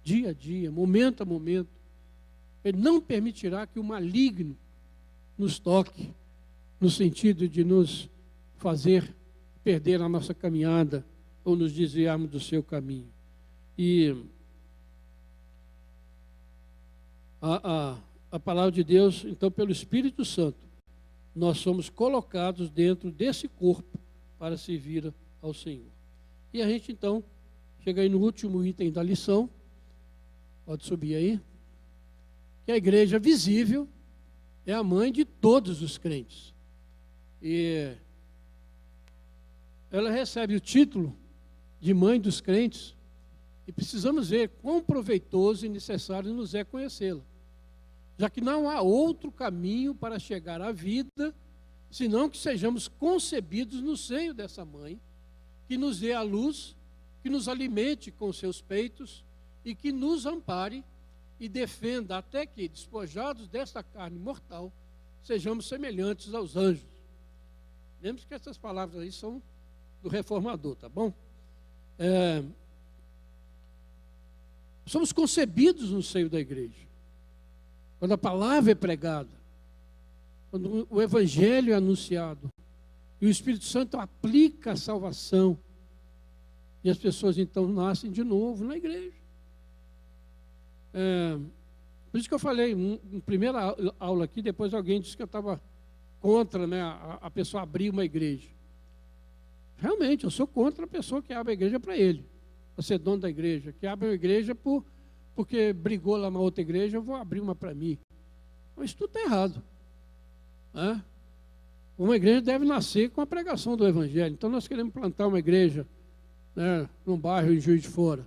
dia a dia, momento a momento. Ele não permitirá que o maligno nos toque, no sentido de nos fazer perder a nossa caminhada ou nos desviarmos do seu caminho. E a palavra de Deus, então, pelo Espírito Santo, nós somos colocados dentro desse corpo para servir ao Senhor. E a gente, então, chega aí no último item da lição, pode subir aí, que a igreja visível é a mãe de todos os crentes. E ela recebe o título de mãe dos crentes, e precisamos ver quão proveitoso e necessário nos é conhecê-la, já que não há outro caminho para chegar à vida, senão que sejamos concebidos no seio dessa mãe, que nos dê a luz, que nos alimente com seus peitos e que nos ampare e defenda até que, despojados desta carne mortal, sejamos semelhantes aos anjos. Lembre-se que essas palavras aí são do reformador, tá bom? Somos concebidos no seio da igreja. Quando a palavra é pregada, quando o evangelho é anunciado, e o Espírito Santo aplica a salvação, e as pessoas então nascem de novo na igreja. Por isso que eu falei, em primeira aula aqui, depois alguém disse que eu estava contra, né, a pessoa abrir uma igreja. Realmente, eu sou contra a pessoa que abre a igreja para ele, para ser dono da igreja, que abre uma igreja porque brigou lá na outra igreja, eu vou abrir uma para mim. Mas tudo está errado. Uma igreja deve nascer com a pregação do evangelho. Então nós queremos plantar uma igreja, né, num bairro em Juiz de Fora.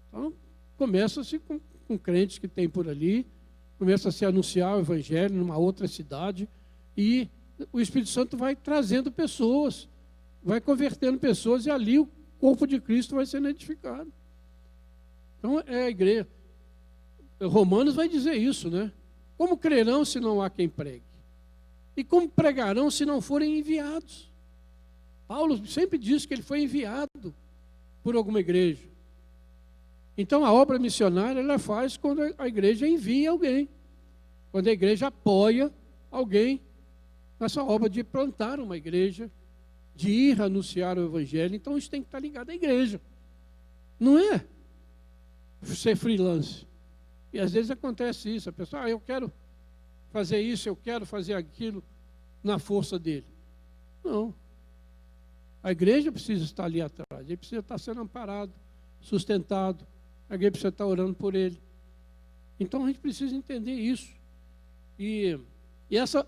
Então começa-se com crentes que tem por ali, começa a se anunciar o evangelho numa outra cidade, e o Espírito Santo vai trazendo pessoas, vai convertendo pessoas, e ali o corpo de Cristo vai sendo edificado. Então é a igreja. Romanos vai dizer isso, né? Como crerão se não há quem pregue? E como pregarão se não forem enviados? Paulo sempre diz que ele foi enviado por alguma igreja. Então a obra missionária ela faz quando a igreja envia alguém, quando a igreja apoia alguém nessa obra de plantar uma igreja, de ir anunciar o evangelho. Então isso tem que estar ligado à igreja, não é ser freelance. E às vezes acontece isso, a pessoa, eu quero fazer isso, eu quero fazer aquilo, na força dele. Não. A igreja precisa estar ali atrás, ele precisa estar sendo amparado, sustentado, a igreja precisa estar orando por ele. Então a gente precisa entender isso. E essa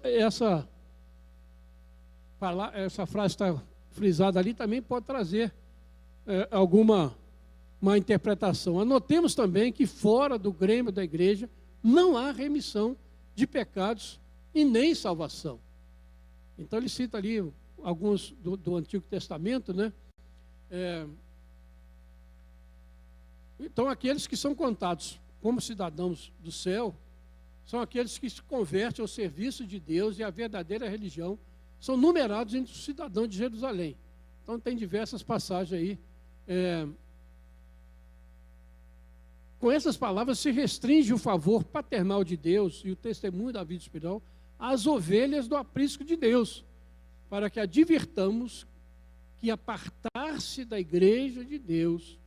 frase está frisada ali também pode trazer alguma má interpretação. Anotemos também que fora do grêmio da igreja não há remissão de pecados e nem salvação. Então ele cita ali alguns do Antigo Testamento, né? Então aqueles que são contados como cidadãos do céu são aqueles que se convertem ao serviço de Deus e à verdadeira religião, são numerados entre os cidadãos de Jerusalém. Então tem diversas passagens aí. Com essas palavras se restringe o favor paternal de Deus e o testemunho da vida espiritual às ovelhas do aprisco de Deus, para que advirtamos que apartar-se da igreja de Deus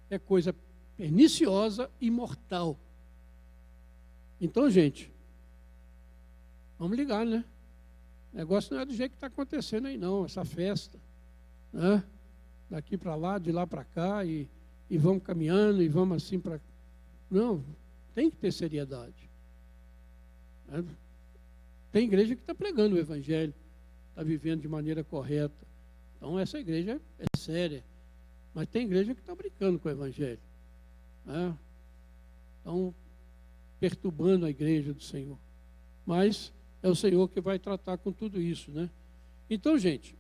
é coisa perniciosa e mortal. Então, gente, vamos ligar, né? O negócio não é do jeito que está acontecendo aí, não, essa festa, né? Daqui para lá, de lá para cá, e vamos caminhando, e vamos assim para... Não, tem que ter seriedade. Né? Tem igreja que está pregando o evangelho, está vivendo de maneira correta. Então, essa igreja é séria. Mas tem igreja que está brincando com o evangelho. Né? Então, perturbando a igreja do Senhor. Mas é o Senhor que vai tratar com tudo isso, né? Então, gente,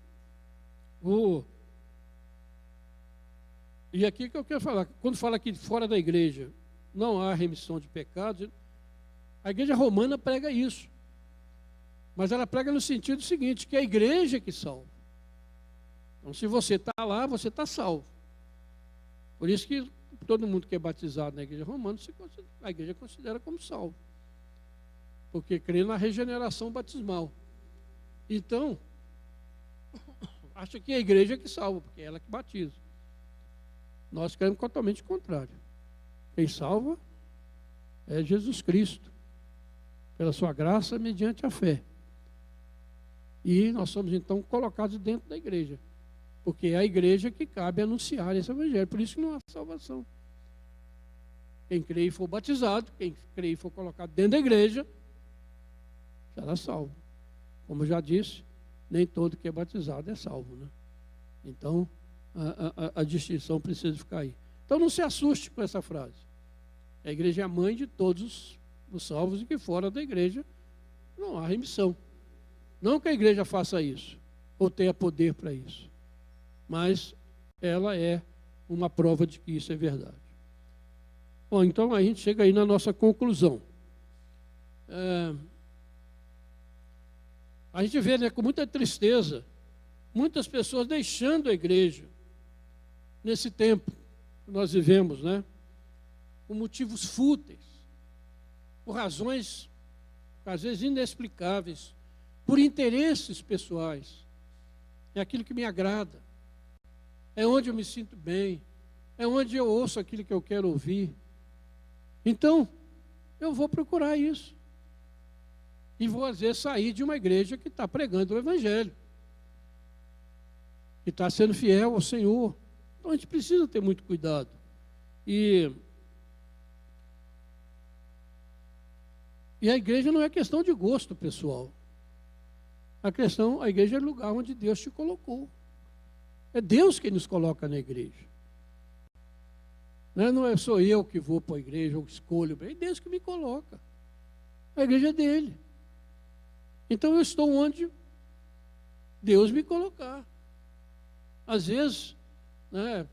e aqui que eu quero falar, quando fala aqui fora da igreja não há remissão de pecados, a igreja romana prega isso. Mas ela prega no sentido seguinte, que é a igreja que salva. Então, se você está lá, você está salvo. Por isso que todo mundo que é batizado na igreja romana, a igreja considera como salvo. Porque crê na regeneração batismal. Então, acha que é a igreja que salva, porque é ela que batiza. Nós cremos totalmente o contrário. Quem salva é Jesus Cristo, pela sua graça, mediante a fé. E nós somos, então, colocados dentro da igreja. Porque é a igreja que cabe anunciar esse evangelho. Por isso que não há salvação. Quem crê e for batizado, quem crê e for colocado dentro da igreja, será salvo. Como eu já disse, nem todo que é batizado é salvo, né? Então, a distinção precisa ficar aí. Então, não se assuste com essa frase. A igreja é a mãe de todos os salvos e que fora da igreja não há remissão. Não que a igreja faça isso, ou tenha poder para isso. Mas ela é uma prova de que isso é verdade. Bom, então a gente chega aí na nossa conclusão. A gente vê, né, com muita tristeza, muitas pessoas deixando a igreja nesse tempo que nós vivemos, né? Por motivos fúteis, por razões, às vezes, inexplicáveis, por interesses pessoais. É aquilo que me agrada, é onde eu me sinto bem, é onde eu ouço aquilo que eu quero ouvir. Então, eu vou procurar isso. E vou, às vezes, sair de uma igreja que está pregando o evangelho, que está sendo fiel ao Senhor. Então, a gente precisa ter muito cuidado. E a igreja não é questão de gosto pessoal. A igreja é o lugar onde Deus te colocou. É Deus que nos coloca na igreja. Não sou eu que vou para a igreja, ou escolho. É Deus que me coloca. A igreja é dele. Então eu estou onde Deus me colocar. Às vezes, né,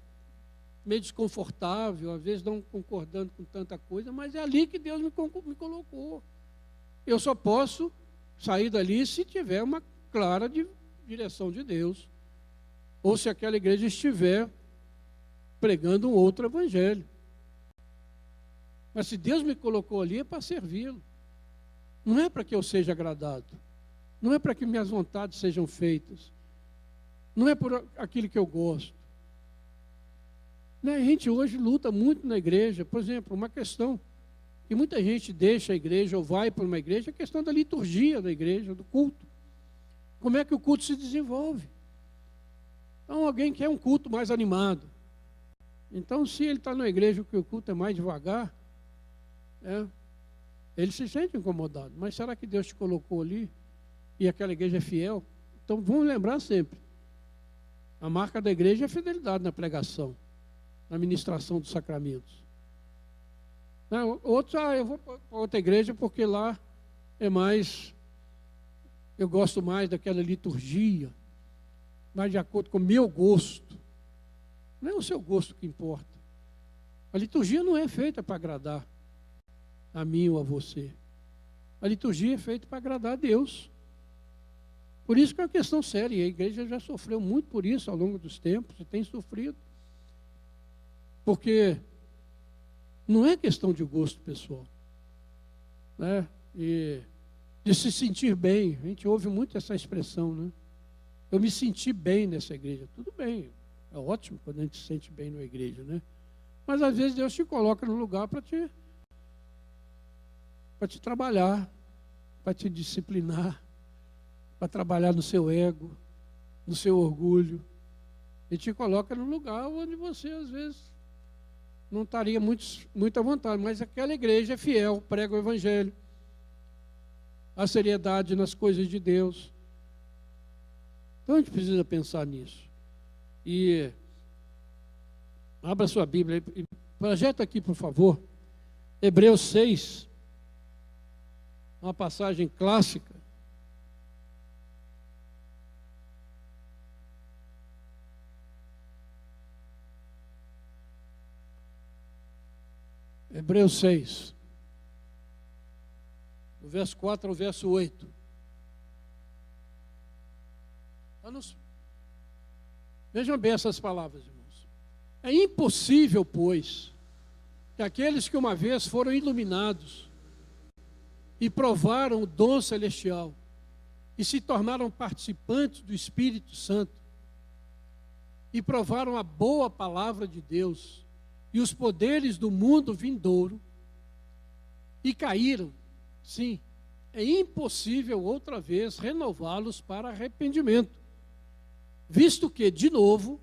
meio desconfortável, às vezes não concordando com tanta coisa, mas é ali que Deus me colocou. Eu só posso sair dali se tiver uma clara direção de Deus, ou se aquela igreja estiver pregando um outro evangelho. Mas se Deus me colocou ali é para servi-lo. Não é para que eu seja agradado. Não é para que minhas vontades sejam feitas. Não é por aquilo que eu gosto. Né? A gente hoje luta muito na igreja. Por exemplo, uma questão que muita gente deixa a igreja ou vai para uma igreja, é a questão da liturgia da igreja, do culto. como é que o culto se desenvolve. Então, alguém quer um culto mais animado. Então, se ele está na igreja que o culto é mais devagar, ele se sente incomodado. Mas será que Deus te colocou ali e aquela igreja é fiel? Então, vamos lembrar sempre. A marca da igreja é a fidelidade na pregação, na ministração dos sacramentos. Outros, eu vou para outra igreja porque lá é mais, eu gosto mais daquela liturgia, mais de acordo com o meu gosto. Não é o seu gosto que importa. A liturgia não é feita para agradar a mim ou a você. A liturgia é feita para agradar a Deus. Por isso que é uma questão séria. E a igreja já sofreu muito por isso ao longo dos tempos, e tem sofrido. Porque não é questão de gosto pessoal, né? E de se sentir bem. A gente ouve muito essa expressão, né? Eu me senti bem nessa igreja. Tudo bem, é ótimo quando a gente se sente bem na igreja, né? Mas às vezes Deus te coloca no lugar para te trabalhar, para te disciplinar, para trabalhar no seu ego, no seu orgulho. Ele te coloca no lugar onde você às vezes não estaria muito à vontade, mas aquela igreja é fiel, prega o evangelho, a seriedade nas coisas de Deus. Então a gente precisa pensar nisso. E abra sua Bíblia e projeta aqui, por favor, Hebreus 6, uma passagem clássica. Hebreus 6, do verso 4 ao verso 8. Vejam bem essas palavras, irmãos. É impossível, pois, que aqueles que uma vez foram iluminados e provaram o dom celestial e se tornaram participantes do Espírito Santo e provaram a boa palavra de Deus e os poderes do mundo vindouro, e caíram, sim, é impossível outra vez renová-los para arrependimento, visto que, de novo,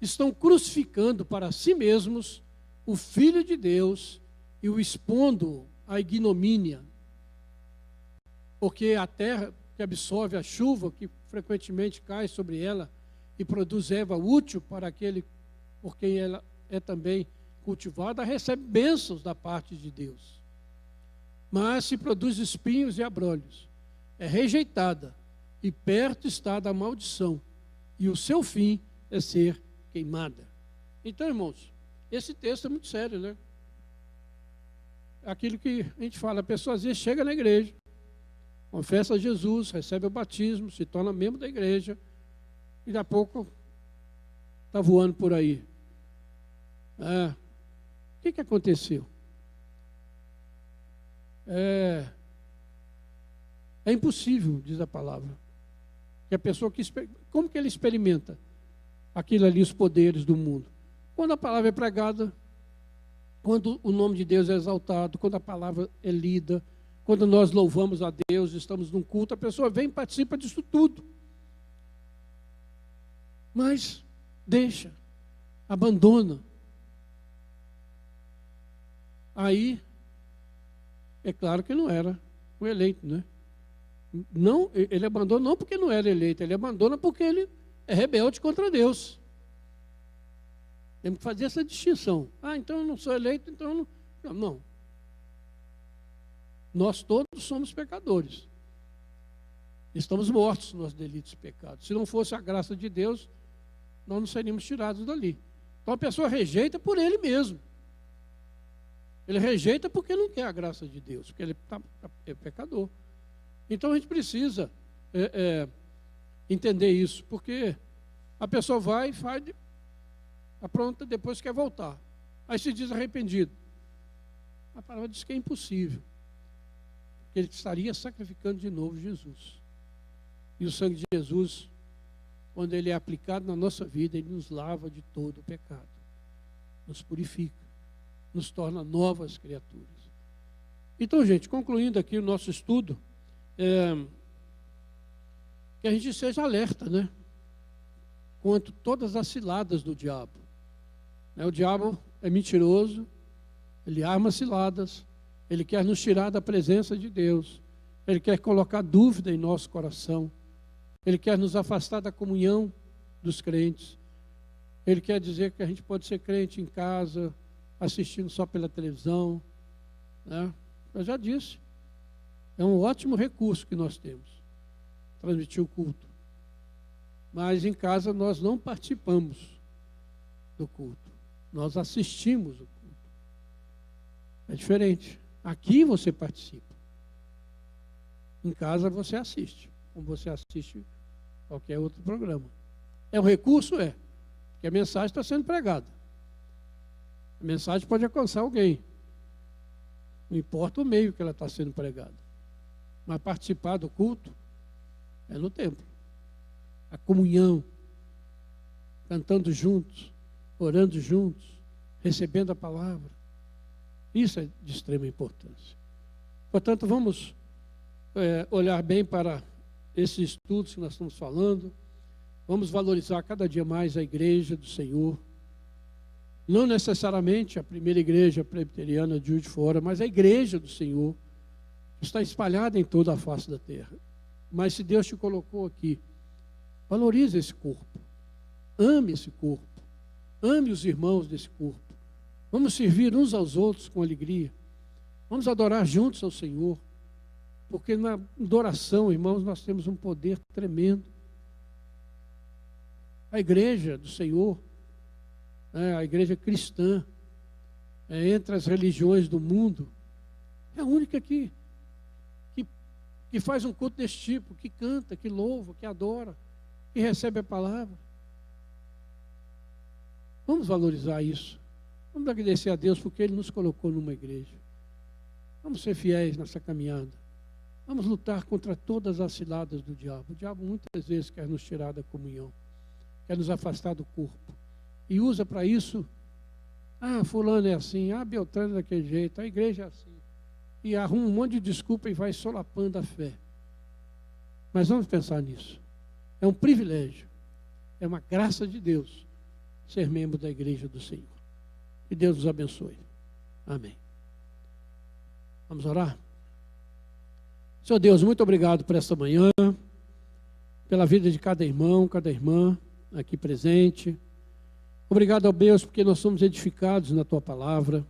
estão crucificando para si mesmos o Filho de Deus e o expondo à ignomínia. Porque a terra que absorve a chuva, que frequentemente cai sobre ela e produz erva útil para aquele por quem ela é também cultivada, recebe bênçãos da parte de Deus. Mas se produz espinhos e abrolhos, é rejeitada e perto está da maldição, e o seu fim é ser queimada. Então, irmãos, esse texto é muito sério, né? Aquilo que a gente fala, a pessoa às vezes chega na igreja, confessa a Jesus, recebe o batismo, se torna membro da igreja, e daqui a pouco está voando por aí. O que aconteceu? É impossível, diz a palavra, que a pessoa como que ele experimenta aquilo ali, os poderes do mundo? Quando a palavra é pregada, quando o nome de Deus é exaltado, quando a palavra é lida, quando nós louvamos a Deus, estamos num culto, a pessoa vem e participa disso tudo. Mas deixa, abandona. Aí, é claro que não era o eleito, né? Não, ele abandona não porque não era eleito, ele abandona porque ele é rebelde contra Deus. Temos que fazer essa distinção. Então eu não sou eleito, então eu não. Não. Nós todos somos pecadores. Estamos mortos nos nossos delitos e pecados. Se não fosse a graça de Deus, nós não seríamos tirados dali. Então a pessoa rejeita por ele mesmo. Ele rejeita porque não quer a graça de Deus, porque ele é pecador. Então a gente precisa entender isso, porque a pessoa vai e faz, apronta, depois quer voltar. Aí se diz arrependido. A palavra diz que é impossível, porque ele estaria sacrificando de novo Jesus. E o sangue de Jesus, quando ele é aplicado na nossa vida, ele nos lava de todo o pecado, nos purifica, nos torna novas criaturas. Então, gente, concluindo aqui o nosso estudo, que a gente seja alerta, né? Quanto todas as ciladas do diabo. O diabo é mentiroso, ele arma ciladas, ele quer nos tirar da presença de Deus, ele quer colocar dúvida em nosso coração, ele quer nos afastar da comunhão dos crentes, ele quer dizer que a gente pode ser crente em casa, assistindo só pela televisão, né? Eu já disse, é um ótimo recurso que nós temos, transmitir o culto. Mas em casa nós não participamos do culto, nós assistimos o culto. É diferente. Aqui você participa. Em casa você assiste, como você assiste qualquer outro programa. É um recurso? É. Porque a mensagem está sendo pregada. A mensagem pode alcançar alguém. Não importa o meio que ela está sendo pregada. Mas participar do culto é no templo. A comunhão, cantando juntos, orando juntos, recebendo a palavra. Isso é de extrema importância. Portanto, vamos olhar bem para esses estudos que nós estamos falando. Vamos valorizar cada dia mais a igreja do Senhor. Não necessariamente a primeira igreja presbiteriana de Juiz de Fora, mas a igreja do Senhor está espalhada em toda a face da terra. Mas se Deus te colocou aqui, valorize esse corpo. Ame esse corpo. Ame os irmãos desse corpo. Vamos servir uns aos outros com alegria. Vamos adorar juntos ao Senhor. Porque na adoração, irmãos, nós temos um poder tremendo. A igreja do Senhor, a igreja cristã, entre as religiões do mundo, é a única que faz um culto desse tipo, que canta, que louva, que adora, que recebe a palavra. Vamos valorizar isso. Vamos agradecer a Deus porque Ele nos colocou numa igreja. Vamos ser fiéis nessa caminhada. Vamos lutar contra todas as ciladas do diabo. O diabo muitas vezes quer nos tirar da comunhão, quer nos afastar do corpo. E usa para isso, fulano é assim, Beltrano é daquele jeito, a igreja é assim. E arruma um monte de desculpa e vai solapando a fé. Mas vamos pensar nisso. É um privilégio, é uma graça de Deus ser membro da igreja do Senhor. Que Deus nos abençoe. Amém. Vamos orar? Senhor Deus, muito obrigado por esta manhã, pela vida de cada irmão, cada irmã aqui presente. Obrigado, ó Deus, porque nós somos edificados na Tua palavra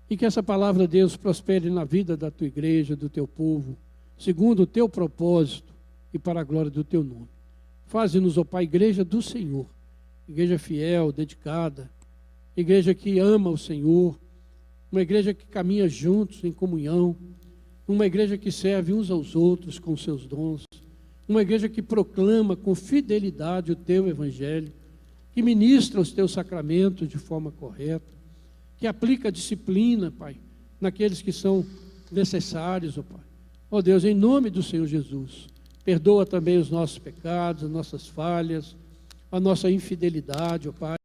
e que essa palavra, Deus, prospere na vida da Tua igreja, do Teu povo, segundo o Teu propósito e para a glória do Teu nome. Faze-nos, ó Pai, igreja do Senhor, igreja fiel, dedicada, igreja que ama o Senhor, uma igreja que caminha juntos em comunhão, uma igreja que serve uns aos outros com seus dons, uma igreja que proclama com fidelidade o Teu Evangelho, que ministra os Teus sacramentos de forma correta, que aplica a disciplina, Pai, naqueles que são necessários, ó Pai. Ó Deus, em nome do Senhor Jesus, perdoa também os nossos pecados, as nossas falhas, a nossa infidelidade, ó Pai.